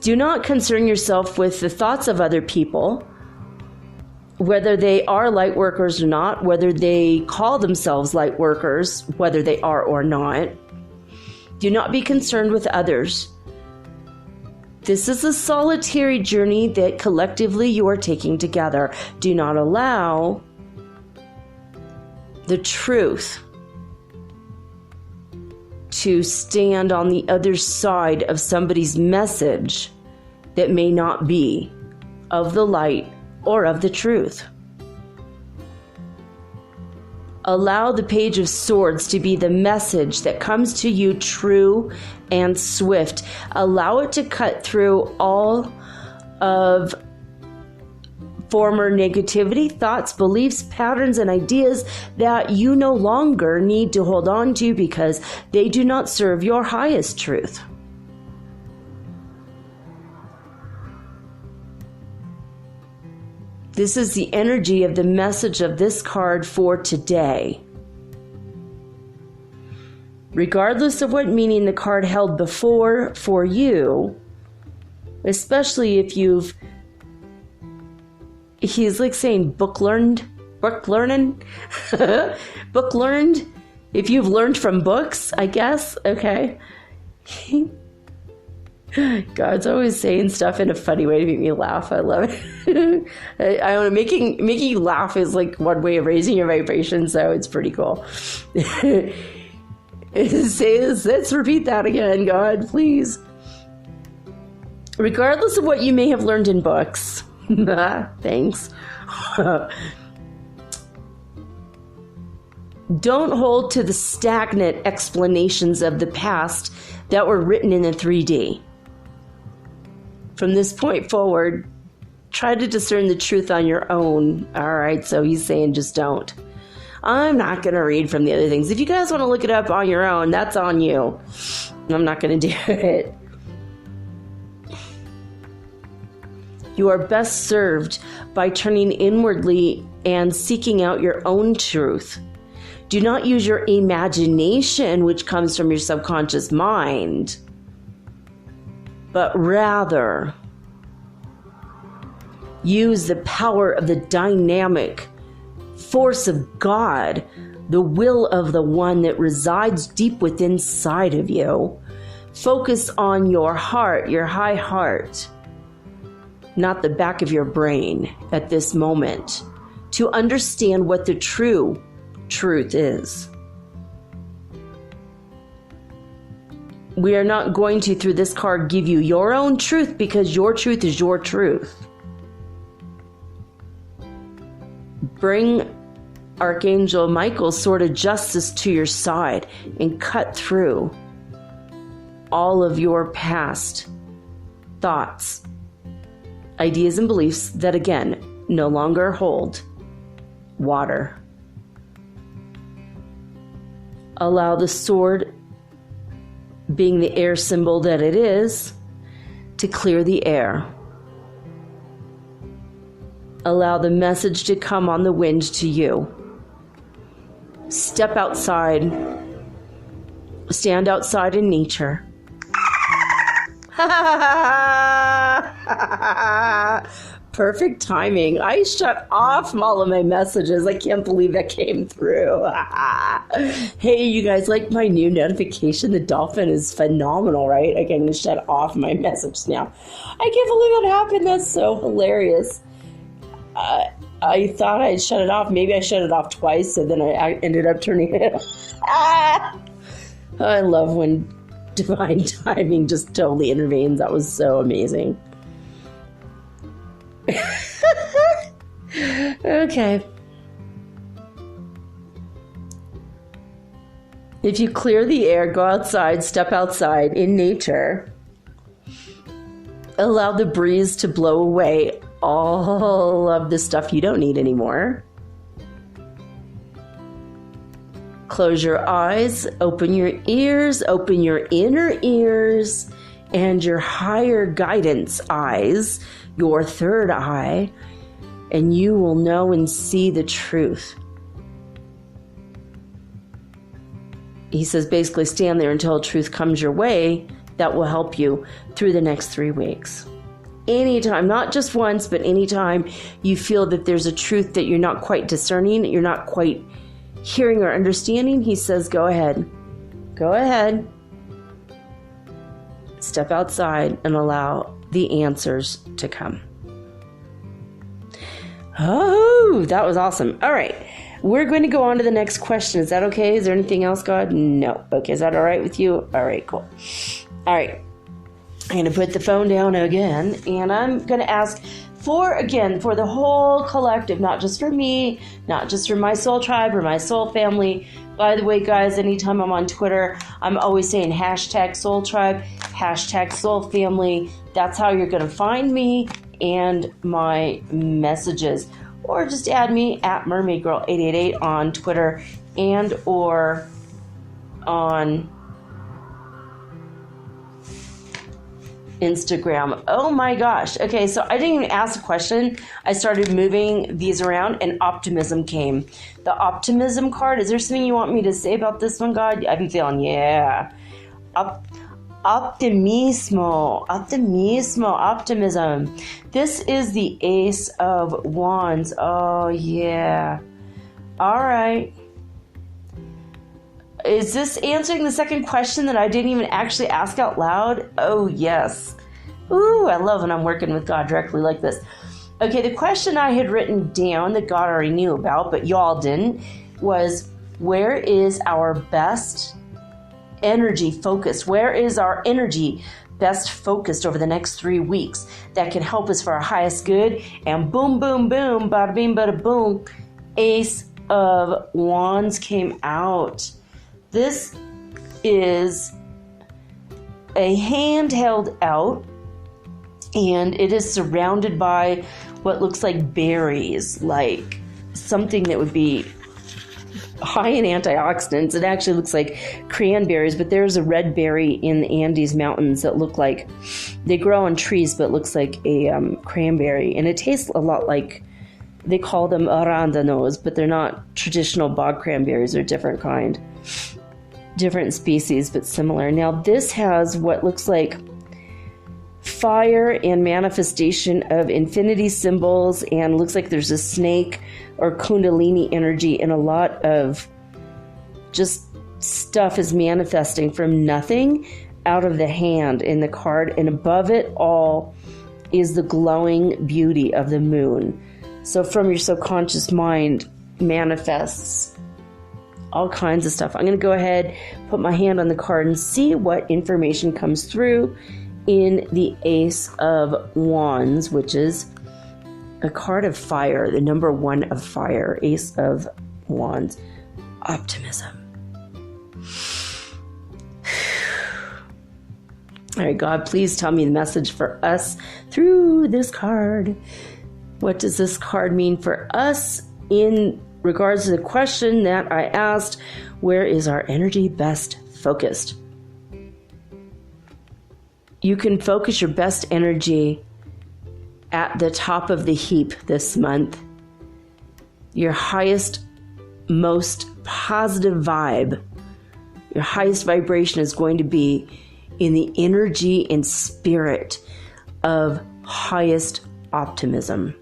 Do not concern yourself with the thoughts of other people, whether they are light workers or not, whether they call themselves light workers, whether they are or not. Do not be concerned with others. This is a solitary journey that collectively you are taking together. Do not allow the truth to stand on the other side of somebody's message that may not be of the light or of the truth. Allow the Page of Swords to be the message that comes to you true and swift. Allow it to cut through all of former negativity, thoughts, beliefs, patterns, and ideas that you no longer need to hold on to because they do not serve your highest truth. This is the energy of the message of this card for today. Regardless of what meaning the card held before for you, especially if he's like saying book learning, book learned. If you've learned from books, I guess, okay. God's always saying stuff in a funny way to make me laugh. I love it. I don't know, making you laugh is like one way of raising your vibration, so it's pretty cool. It says, let's repeat that again, God, please. Regardless of what you may have learned in books, thanks. Don't hold to the stagnant explanations of the past that were written in the 3D. From this point forward, try to discern the truth on your own. All right, so he's saying just don't. I'm not going to read from the other things. If you guys want to look it up on your own, that's on you. I'm not going to do it. You are best served by turning inwardly and seeking out your own truth. Do not use your imagination, which comes from your subconscious mind, but rather use the power of the dynamic force of God, the will of the one that resides deep within inside of you. Focus on your heart, your high heart, not the back of your brain at this moment, to understand what the true truth is. We are not going to, through this card, give you your own truth, because your truth is your truth. Bring Archangel Michael's sword of justice to your side and cut through all of your past thoughts, ideas, and beliefs that, again, no longer hold water. Allow the sword, being the air symbol that it is, to clear the air. Allow the message to come on the wind to you. Step outside. Stand outside in nature. Perfect timing. I shut off all of my messages. I can't believe that came through. Hey, you guys, like my new notification? The dolphin is phenomenal, right? I can shut off my message now. I can't believe that happened. That's so hilarious. I thought I'd shut it off. Maybe I shut it off twice, so then I ended up turning it off. I love when divine timing just totally intervenes. That was so amazing. Okay. If you clear the air, go outside, step outside in nature. Allow the breeze to blow away all of the stuff you don't need anymore. Close your eyes, open your ears, open your inner ears and your higher guidance eyes, your third eye, and you will know and see the truth. He says basically stand there until truth comes your way. That will help you through the next 3 weeks. Anytime, not just once, but anytime you feel that there's a truth that you're not quite discerning, you're not quite hearing or understanding, he says, go ahead. Go ahead. Step outside and allow the answers to come. Oh, that was awesome. All right. We're going to go on to the next question. Is that okay? Is there anything else, God? No. Okay. Is that all right with you? All right, cool. All right. I'm going to put the phone down again, and I'm going to ask for the whole collective, not just for me, not just for my soul tribe or my soul family. By the way, guys, anytime I'm on Twitter, I'm always saying hashtag soul tribe, hashtag soul family. That's how you're going to find me and my messages. Or just add me at mermaidgirl888 on Twitter and or on Instagram. Oh my gosh. Okay, so I didn't even ask a question. I started moving these around and optimism came. The optimism card, is there something you want me to say about this one, God? I'm feeling, yeah. Optimism. This is the Ace of Wands. Oh, yeah. All right. Is this answering the second question that I didn't even actually ask out loud? Oh, yes. Ooh, I love when I'm working with God directly like this. Okay, the question I had written down that God already knew about, but y'all didn't, was where is our best energy focused? Where is our energy best focused over the next 3 weeks that can help us for our highest good? And boom, boom, boom, bada bing, bada boom, Ace of Wands came out. This is a hand held out, and it is surrounded by what looks like berries, like something that would be high in antioxidants. It actually looks like cranberries, but there's a red berry in the Andes Mountains that look like, they grow on trees, but looks like a cranberry. And it tastes a lot like, they call them arándanos, but they're not traditional bog cranberries. They're a different kind. Different species, but similar. Now this has what looks like fire and manifestation of infinity symbols, and looks like there's a snake or kundalini energy, and a lot of just stuff is manifesting from nothing out of the hand in the card, and above it all is the glowing beauty of the moon. So from your subconscious mind manifests all kinds of stuff. I'm going to go ahead, put my hand on the card and see what information comes through in the Ace of Wands, which is a card of fire, the number 1 of fire, Ace of Wands, optimism. All right, God, please tell me the message for us through this card. What does this card mean for us in regards to the question that I asked? Where is our energy best focused? You can focus your best energy at the top of the heap this month. Your highest, most positive vibe, your highest vibration is going to be in the energy and spirit of highest optimism.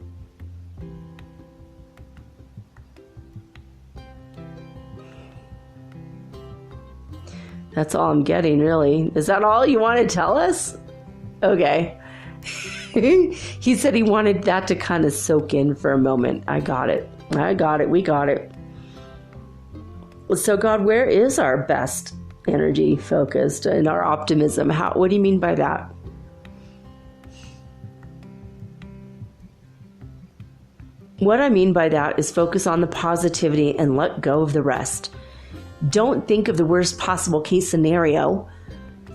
That's all I'm getting, really. Is that all you want to tell us? Okay. He said he wanted that to kind of soak in for a moment. I got it. We got it. So God, where is our best energy focused and our optimism? What do you mean by that? What I mean by that is focus on the positivity and let go of the rest. Don't think of the worst possible case scenario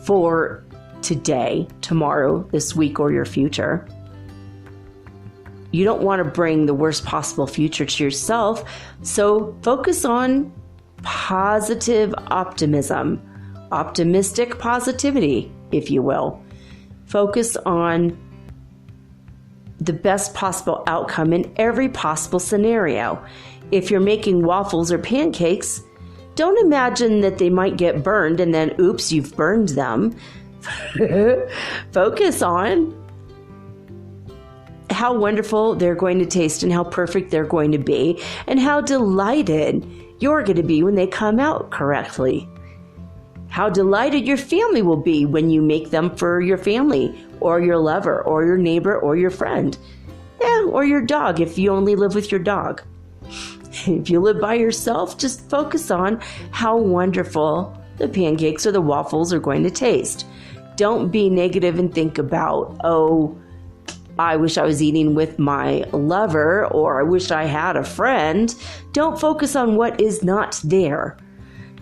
for today, tomorrow, this week, or your future. You don't want to bring the worst possible future to yourself, so focus on positive optimism, optimistic positivity, if you will. Focus on the best possible outcome in every possible scenario. If you're making waffles or pancakes, don't imagine that they might get burned and then, oops, you've burned them. Focus on how wonderful they're going to taste and how perfect they're going to be and how delighted you're going to be when they come out correctly. How delighted your family will be when you make them for your family or your lover or your neighbor or your friend. Yeah, or your dog if you only live with your dog. If you live by yourself, just focus on how wonderful the pancakes or the waffles are going to taste. Don't be negative and think about, oh, I wish I was eating with my lover, or I wish I had a friend. Don't focus on what is not there.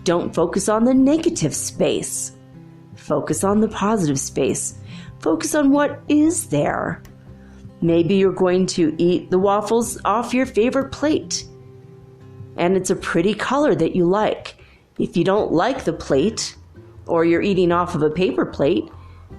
Don't focus on the negative space. Focus on the positive space. Focus on what is there. Maybe you're going to eat the waffles off your favorite plate, and it's a pretty color that you like. If you don't like the plate, or you're eating off of a paper plate,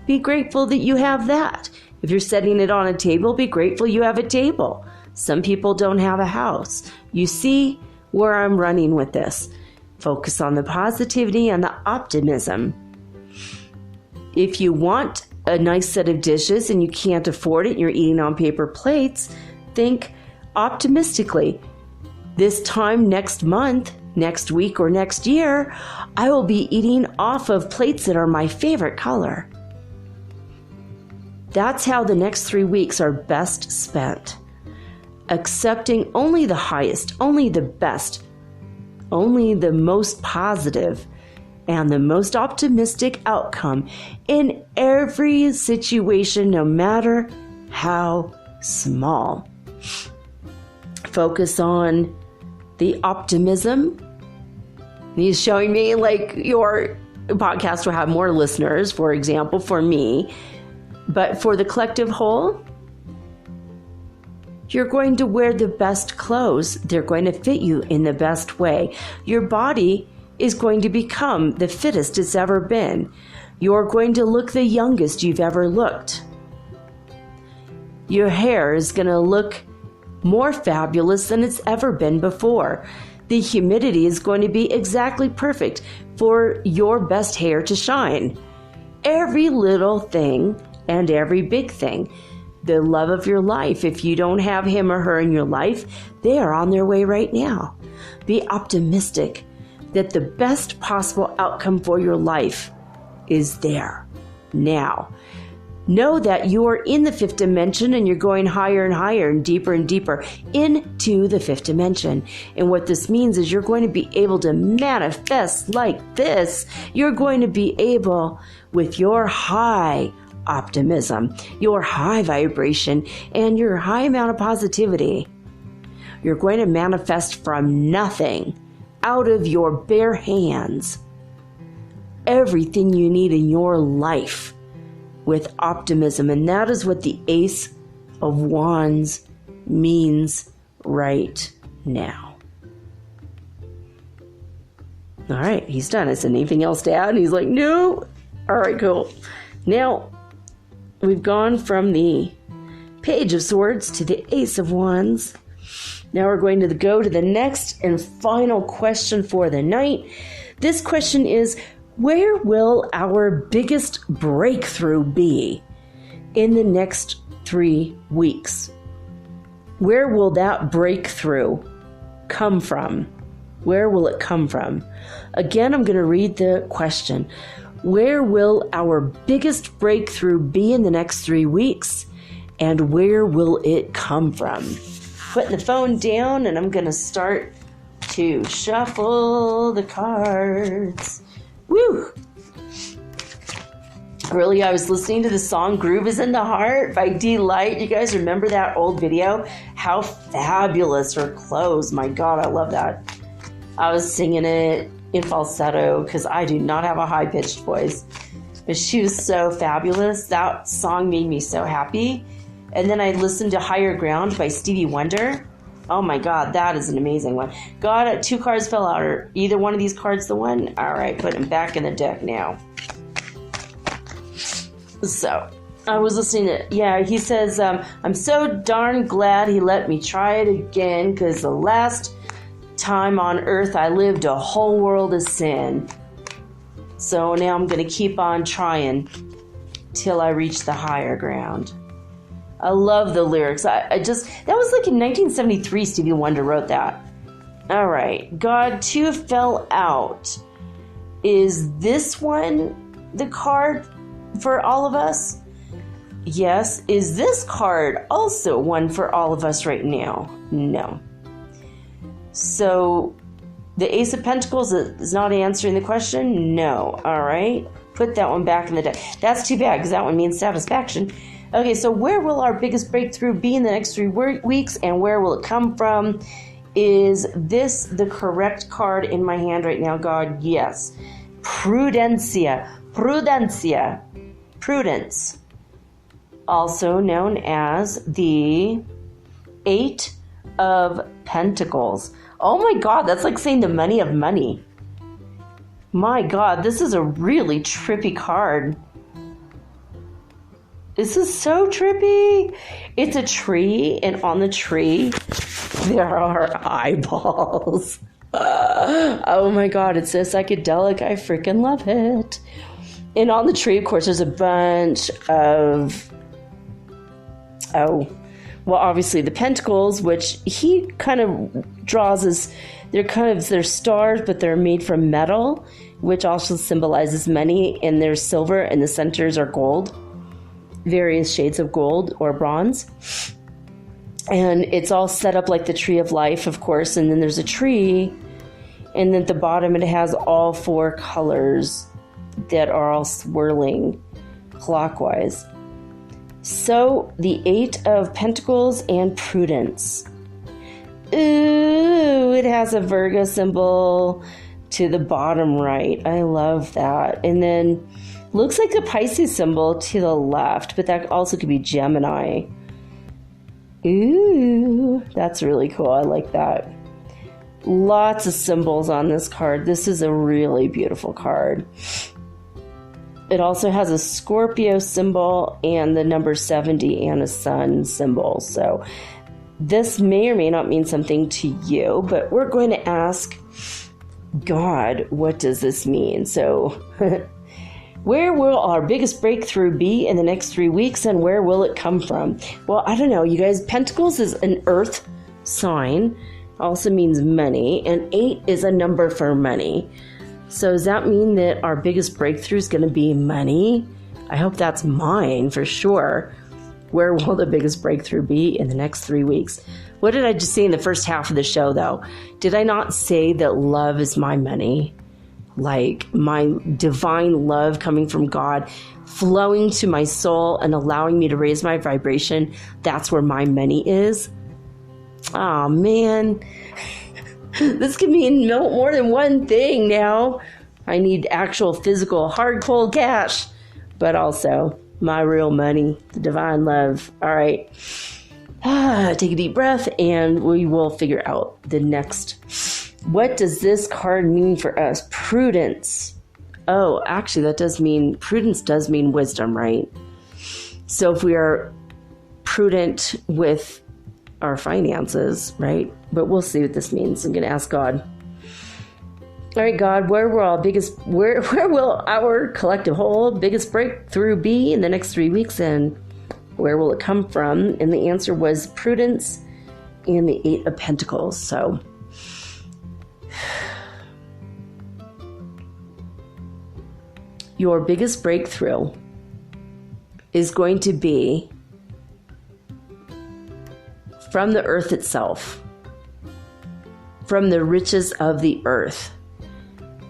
be grateful that you have that. If you're setting it on a table, be grateful you have a table. Some people don't have a house. You see where I'm running with this. Focus on the positivity and the optimism. If you want a nice set of dishes and you can't afford it, you're eating on paper plates, think optimistically. This time next month, next week, or next year, I will be eating off of plates that are my favorite color. That's how the next 3 weeks are best spent. Accepting only the highest, only the best, only the most positive, and the most optimistic outcome in every situation, no matter how small. Focus on the optimism. He's showing me like your podcast will have more listeners, for example, for me. But for the collective whole, You're going to wear the best clothes. They're going to fit you in the best way. Your body is going to become the fittest it's ever been. You're going to look the youngest you've ever looked. Your hair is going to look more fabulous than it's ever been before. The humidity is going to be exactly perfect for your best hair to shine. Every little thing and every big thing. The love of your life, if you don't have him or her in your life, they are on their way right now. Be optimistic that the best possible outcome for your life is there now. Know that you are in the fifth dimension and you're going higher and higher and deeper into the fifth dimension. And what this means is you're going to be able to manifest like this. You're going to be able, with your high optimism, your high vibration, and your high amount of positivity, you're going to manifest from nothing, out of your bare hands, everything you need in your life with optimism. And that is what the Ace of Wands means right now. All right, he's done. I said, anything else to add? And he's like, no. All right, cool. Now, we've gone from the Page of Swords to the Ace of Wands. Now we're going to go to the next and final question for the night. This question is, where will our biggest breakthrough be in the next 3 weeks? Where will that breakthrough come from? Where will it come from? Again, I'm going to read the question. Where will our biggest breakthrough be in the next 3 weeks? And where will it come from? Putting the phone down, and I'm going to start to shuffle the cards. Woo! Really, I was listening to the song Groove is in the Heart by D-Light. You guys remember that old video? How fabulous her clothes. My God, I love that. I was singing it in falsetto because I do not have a high-pitched voice. But she was so fabulous. That song made me so happy. And then I listened to Higher Ground by Stevie Wonder. Oh my God, that is an amazing one. God, 2 cards fell out. Are either one of these cards the one? All right, put them back in the deck now. So, I was listening to, he says, I'm so darn glad he let me try it again, because the last time on earth I lived a whole world of sin. So now I'm going to keep on trying till I reach the higher ground. I love the lyrics. That was like in 1973 Stevie Wonder wrote that. All right. God, 2 fell out. Is this one the card for all of us? Yes. Is this card also one for all of us right now? No. So the Ace of Pentacles is not answering the question? No. All right. Put that one back in the deck. That's too bad because that one means satisfaction. Okay, so where will our biggest breakthrough be in the next 3 weeks, and where will it come from? Is this the correct card in my hand right now, God? Yes. Prudencia. Prudence. Also known as the 8 of Pentacles. Oh my God, that's like saying the money of money. My God, this is a really trippy card. This is so trippy. It's a tree, and on the tree, there are eyeballs. Oh my God, it's so psychedelic. I freaking love it. And on the tree, of course, there's a bunch of, obviously the pentacles, which he kind of draws as, they're stars, but they're made from metal, which also symbolizes money, and there's silver, and the centers are gold. Various shades of gold or bronze. And it's all set up like the tree of life, of course. And then there's a tree. And then at the bottom, it has all 4 colors that are all swirling clockwise. So the 8 of Pentacles and Prudence. Ooh, it has a Virgo symbol to the bottom right. I love that. And then looks like a Pisces symbol to the left, but that also could be Gemini. Ooh, that's really cool. I like that. Lots of symbols on this card. This is a really beautiful card. It also has a Scorpio symbol and the number 70 and a sun symbol. So this may or may not mean something to you, but we're going to ask God, what does this mean? So where will our biggest breakthrough be in the next 3 weeks, and where will it come from? Well, I don't know, you guys. Pentacles is an earth sign, also means money, and 8 is a number for money. So does that mean that our biggest breakthrough is going to be money? I hope that's mine for sure. Where will the biggest breakthrough be in the next 3 weeks? What did I just say in the first half of the show, though? Did I not say that love is my money? Like my divine love coming from God, flowing to my soul and allowing me to raise my vibration. That's where my money is. Oh, man. This could mean more than one thing now. I need actual physical, hard, cold cash, but also my real money, the divine love. All right. Take a deep breath and we will figure out the next. What does this card mean for us? Prudence. Oh, actually, that does mean, prudence does mean wisdom, right? So if we are prudent with our finances, right? But we'll see what this means. I'm going to ask God. All right, God, where will our collective whole biggest breakthrough be in the next 3 weeks, and where will it come from? And the answer was prudence and the 8 of Pentacles. So your biggest breakthrough is going to be from the earth itself, from the riches of the earth.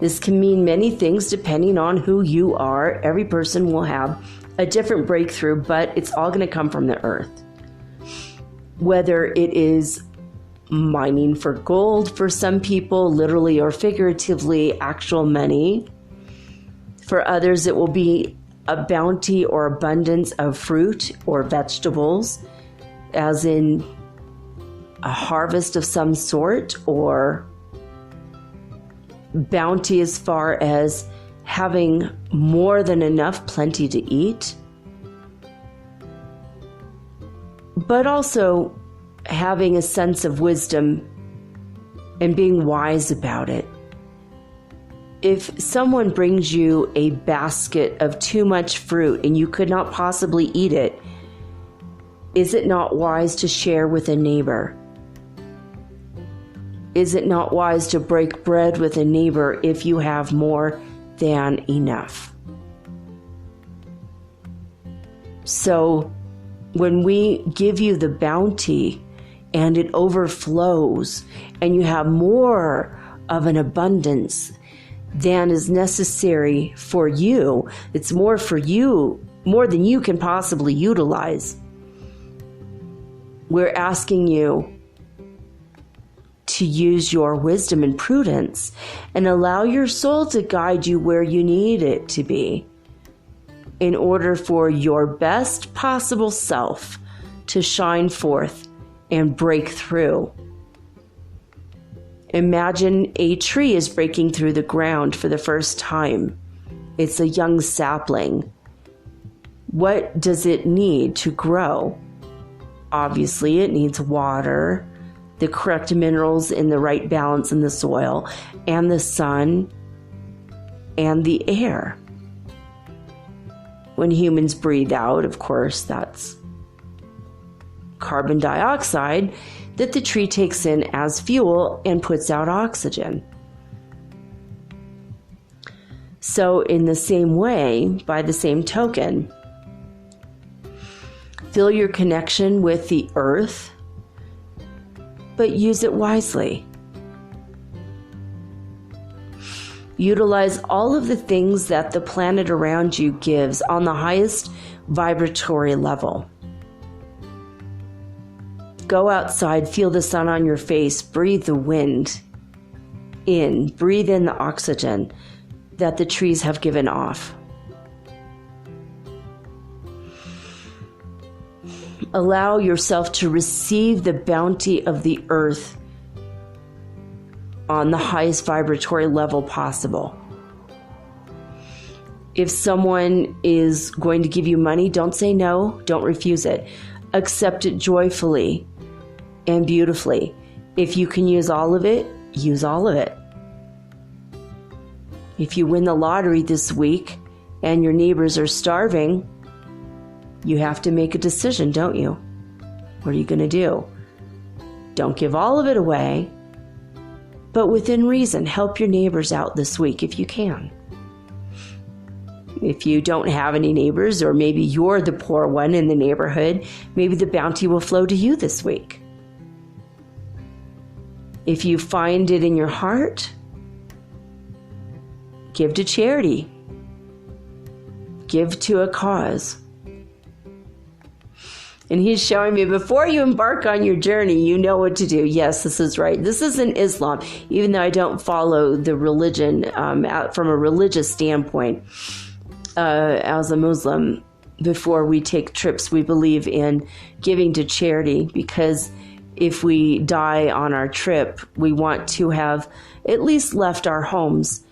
This can mean many things depending on who you are. Every person will have a different breakthrough, but it's all going to come from the earth. Whether it is mining for gold for some people, literally or figuratively, actual money. For others, it will be a bounty or abundance of fruit or vegetables, as in a harvest of some sort, or bounty as far as having more than enough, plenty to eat, but also having a sense of wisdom and being wise about it. If someone brings you a basket of too much fruit and you could not possibly eat it, is it not wise to share with a neighbor? Is it not wise to break bread with a neighbor if you have more than enough? So when we give you the bounty and it overflows and you have more of an abundance than is necessary for you, it's more for you, more than you can possibly utilize. We're asking you to use your wisdom and prudence and allow your soul to guide you where you need it to be in order for your best possible self to shine forth and break through. Imagine a tree is breaking through the ground for the first time. It's a young sapling. What does it need to grow? Obviously, it needs water, the correct minerals in the right balance in the soil, and the sun, and the air. When humans breathe out, of course, that's carbon dioxide that the tree takes in as fuel and puts out oxygen. So in the same way, by the same token, feel your connection with the earth, but use it wisely. Utilize all of the things that the planet around you gives on the highest vibratory level. Go outside, feel the sun on your face, breathe the wind in, breathe in the oxygen that the trees have given off. Allow yourself to receive the bounty of the earth on the highest vibratory level possible. If someone is going to give you money, don't say no, don't refuse it. Accept it joyfully and beautifully. If you can use all of it, use all of it. If you win the lottery this week and your neighbors are starving, you have to make a decision, don't you? What are you going to do? Don't give all of it away, but within reason, help your neighbors out this week if you can. If you don't have any neighbors, or maybe you're the poor one in the neighborhood, maybe the bounty will flow to you this week. If you find it in your heart, give to charity. Give to a cause. And he's showing me, before you embark on your journey, you know what to do. Yes, this is right. This isn't Islam, even though I don't follow the religion from a religious standpoint. As a Muslim, before we take trips, we believe in giving to charity, because if we die on our trip, we want to have at least left our homes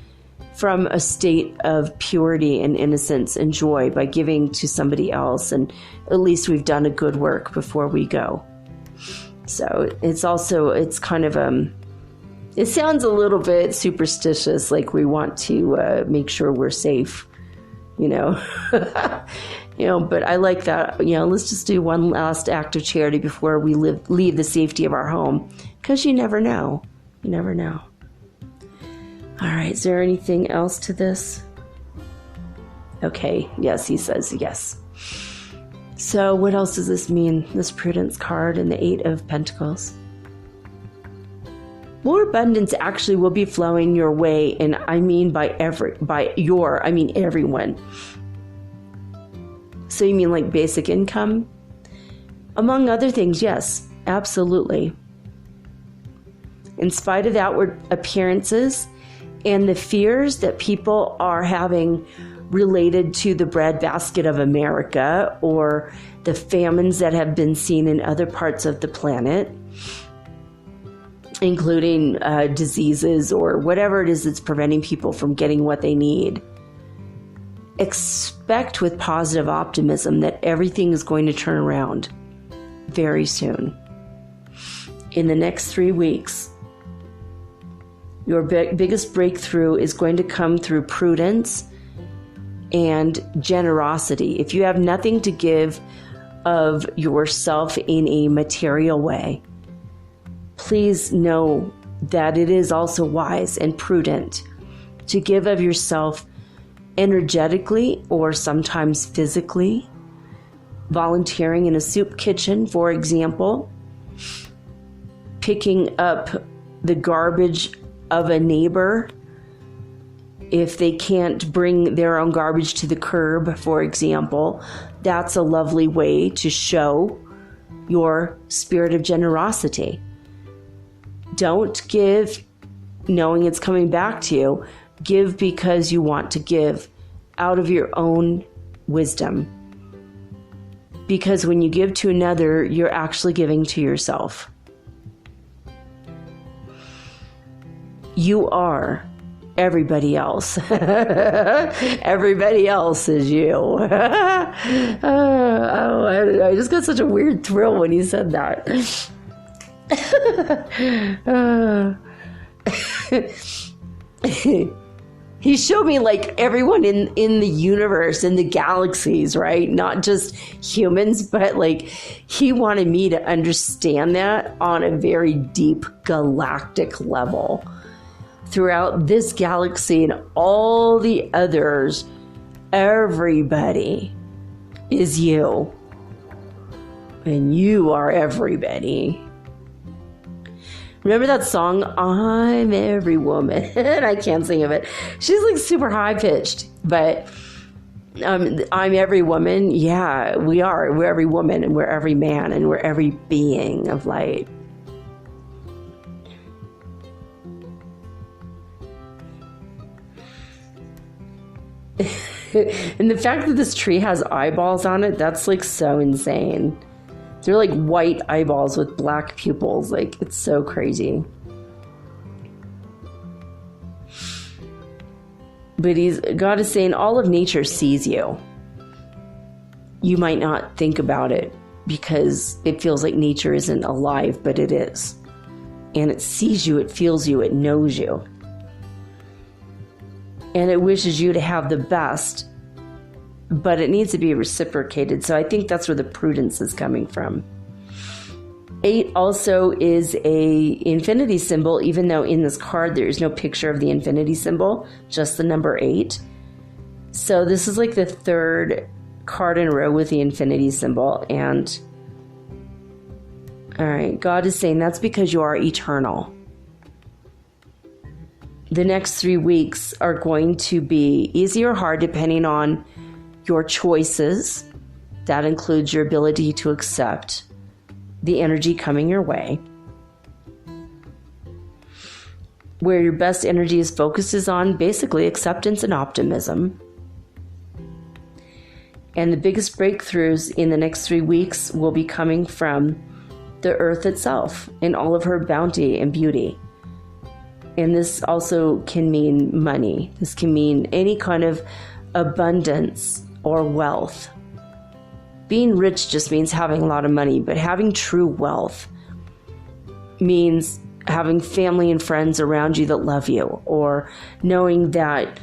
from a state of purity and innocence and joy by giving to somebody else. And at least we've done a good work before we go. So it's kind of, it sounds a little bit superstitious, like we want to make sure we're safe. But I like that. Let's just do one last act of charity before we leave the safety of our home, because you never know. You never know. All right. Is there anything else to this? Okay. Yes, he says yes. So what else does this mean? This Prudence card and the 8 of Pentacles. More abundance actually will be flowing your way, and I mean everyone. So you mean like basic income? Among other things, yes, absolutely. In spite of outward appearances and the fears that people are having related to the breadbasket of America or the famines that have been seen in other parts of the planet, including diseases or whatever it is that's preventing people from getting what they need. Expect with positive optimism that everything is going to turn around very soon. In the next 3 weeks, your biggest breakthrough is going to come through prudence and generosity. If you have nothing to give of yourself in a material way, please know that it is also wise and prudent to give of yourself energetically or sometimes physically. Volunteering in a soup kitchen, for example, picking up the garbage of a neighbor if they can't bring their own garbage to the curb, for example. That's a lovely way to show your spirit of generosity. Don't give knowing it's coming back to you. Give because you want to give out of your own wisdom. Because when you give to another, you're actually giving to yourself. You are everybody else. Everybody else is you. I just got such a weird thrill when he said that. He showed me like everyone in the universe, in the galaxies, right? Not just humans, but like he wanted me to understand that on a very deep galactic level. Throughout this galaxy and all the others, everybody is you. And you are everybody. Remember that song, I'm Every Woman? I can't sing of it. She's like super high pitched, but I'm every woman. Yeah, we are. We're every woman and we're every man and we're every being of light. And the fact that this tree has eyeballs on it, that's like so insane. They're like white eyeballs with black pupils. Like, it's so crazy. But God is saying all of nature sees you. You might not think about it because it feels like nature isn't alive, but it is. And it sees you, it feels you, it knows you. And it wishes you to have the best, but it needs to be reciprocated. So I think that's where the prudence is coming from. 8 also is a infinity symbol, even though in this card there is no picture of the infinity symbol, just the number 8. So this is like the third card in a row with the infinity symbol. And all right, God is saying that's because you are eternal. The next 3 weeks are going to be easy or hard depending on your choices. That includes your ability to accept the energy coming your way. Where your best energy is focused is on basically acceptance and optimism. And the biggest breakthroughs in the next 3 weeks will be coming from the earth itself in all of her bounty and beauty. And this also can mean money. This can mean any kind of abundance or wealth. Being rich just means having a lot of money, but having true wealth means having family and friends around you that love you, or knowing that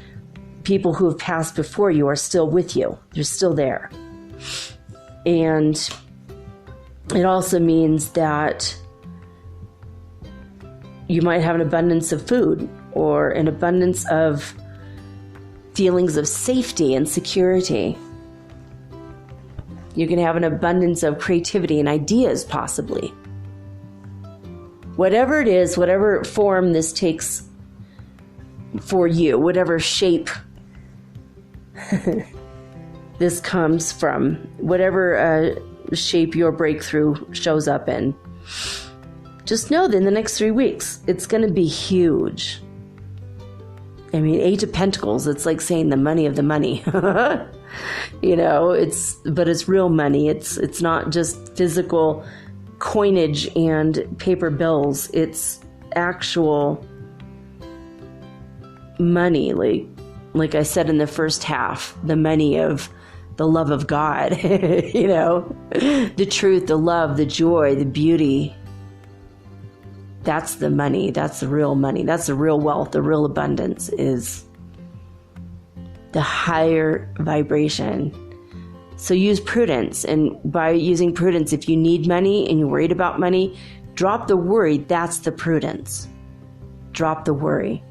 people who have passed before you are still with you. They're still there. And it also means that you might have an abundance of food or an abundance of feelings of safety and security. You can have an abundance of creativity and ideas, possibly. Whatever it is, whatever form this takes for you, whatever shape this comes from, whatever shape your breakthrough shows up in, just know that in the next 3 weeks, it's going to be huge. I mean, 8 of Pentacles, it's like saying the money of the money. You know, but it's real money. It's not just physical coinage and paper bills. It's actual money. Like I said in the first half, the money of the love of God, you know, the truth, the love, the joy, the beauty. That's the money. That's the real money. That's the real wealth. The real abundance is the higher vibration. So use prudence. And by using prudence, if you need money and you're worried about money, drop the worry. That's the prudence. Drop the worry.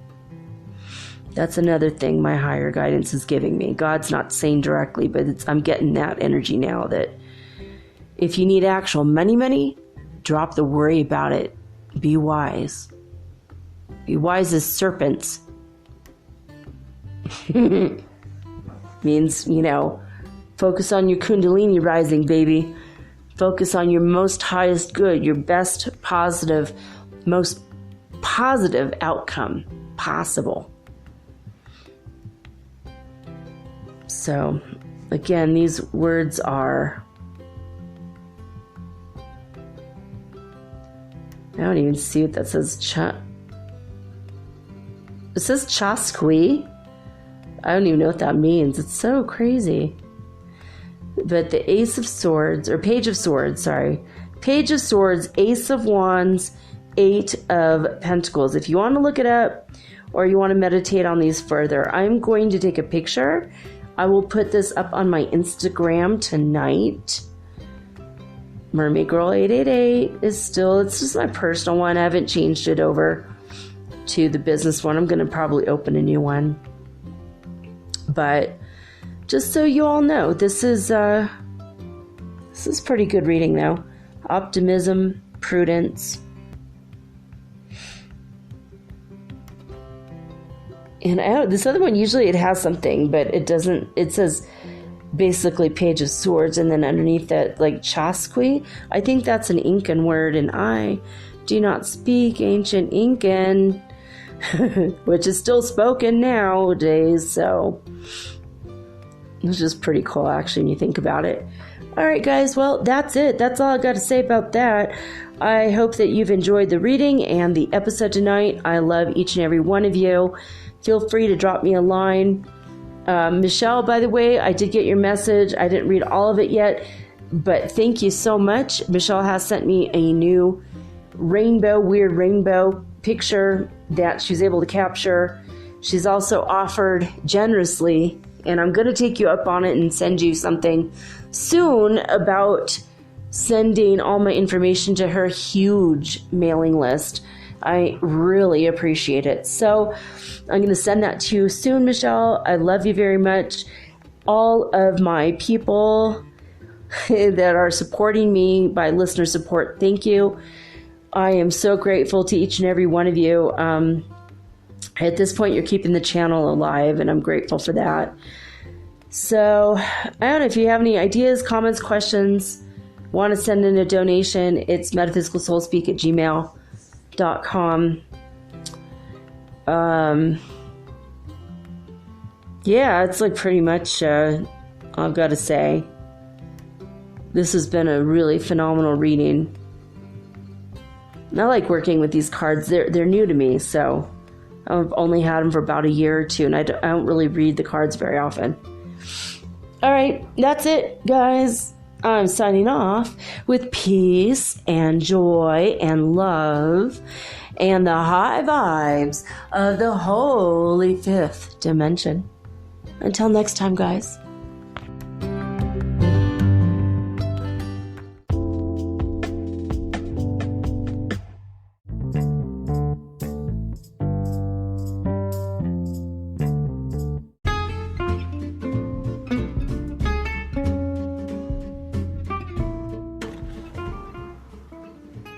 That's another thing my higher guidance is giving me. God's not saying directly, but I'm getting that energy now that if you need actual money, drop the worry about it. Be wise. Be wise as serpents. Means, you know, focus on your Kundalini rising, baby. Focus on your most highest good, your best positive, most positive outcome possible. So, again, these words are... I don't even see what that says. It says Chasqui. I don't even know what that means. It's so crazy. But the Ace of Swords, or Page of Swords, sorry. Page of Swords, Ace of Wands, 8 of Pentacles. If you want to look it up or you want to meditate on these further, I'm going to take a picture. I will put this up on my Instagram tonight. Mermaid Girl 888 is still, it's just my personal one. I haven't changed it over to the business one. I'm going to probably open a new one. But just so you all know, this is pretty good reading though. Optimism, prudence. And this other one, usually it has something, but it doesn't. It says basically Page of Swords, and then underneath that, like Chasqui. I think that's an Incan word, and I do not speak ancient Incan, which is still spoken nowadays, so it's just pretty cool, actually, when you think about it. All right, guys. Well, that's it. That's all I got to say about that. I hope that you've enjoyed the reading and the episode tonight. I love each and every one of you. Feel free to drop me a line. Michelle, by the way, I did get your message. I didn't read all of it yet, but thank you so much. Michelle has sent me a new weird rainbow picture that she's able to capture. She's also offered generously, and I'm going to take you up on it and send you something soon about sending all my information to her huge mailing list. I really appreciate it. So I'm going to send that to you soon, Michelle. I love you very much. All of my people that are supporting me by listener support, thank you. I am so grateful to each and every one of you. At this point, you're keeping the channel alive, and I'm grateful for that. So, I don't know if you have any ideas, comments, questions, want to send in a donation, it's metaphysicalsoulspeak@gmail.com. Yeah, it's like pretty much, I've got to say, this has been a really phenomenal reading. I like working with these cards. They're new to me, so I've only had them for about a year or two, and I don't really read the cards very often. All right, that's it, guys. I'm signing off with peace and joy and love and the high vibes of the holy fifth dimension. Until next time, guys.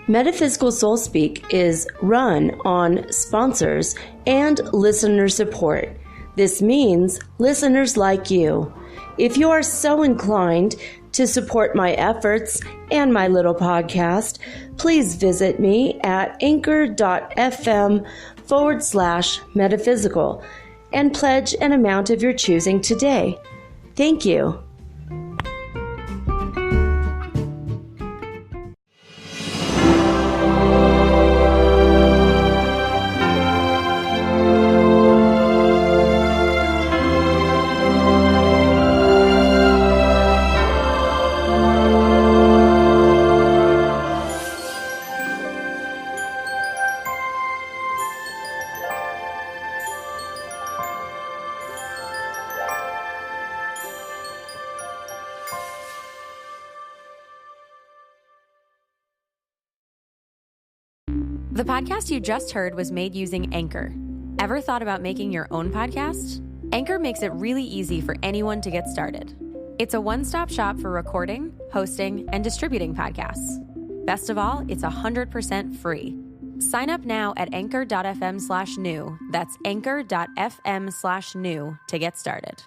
Metaphysical Soul Speak is run on sponsors and listener support. This means listeners like you. If you are so inclined to support my efforts and my little podcast, please visit me at anchor.fm/metaphysical and pledge an amount of your choosing today. Thank you. The podcast you just heard was made using Anchor. Ever thought about making your own podcast? Anchor makes it really easy for anyone to get started. It's a one-stop shop for recording, hosting, and distributing podcasts. Best of all, it's 100% free. Sign up now at anchor.fm/new. That's anchor.fm/new to get started.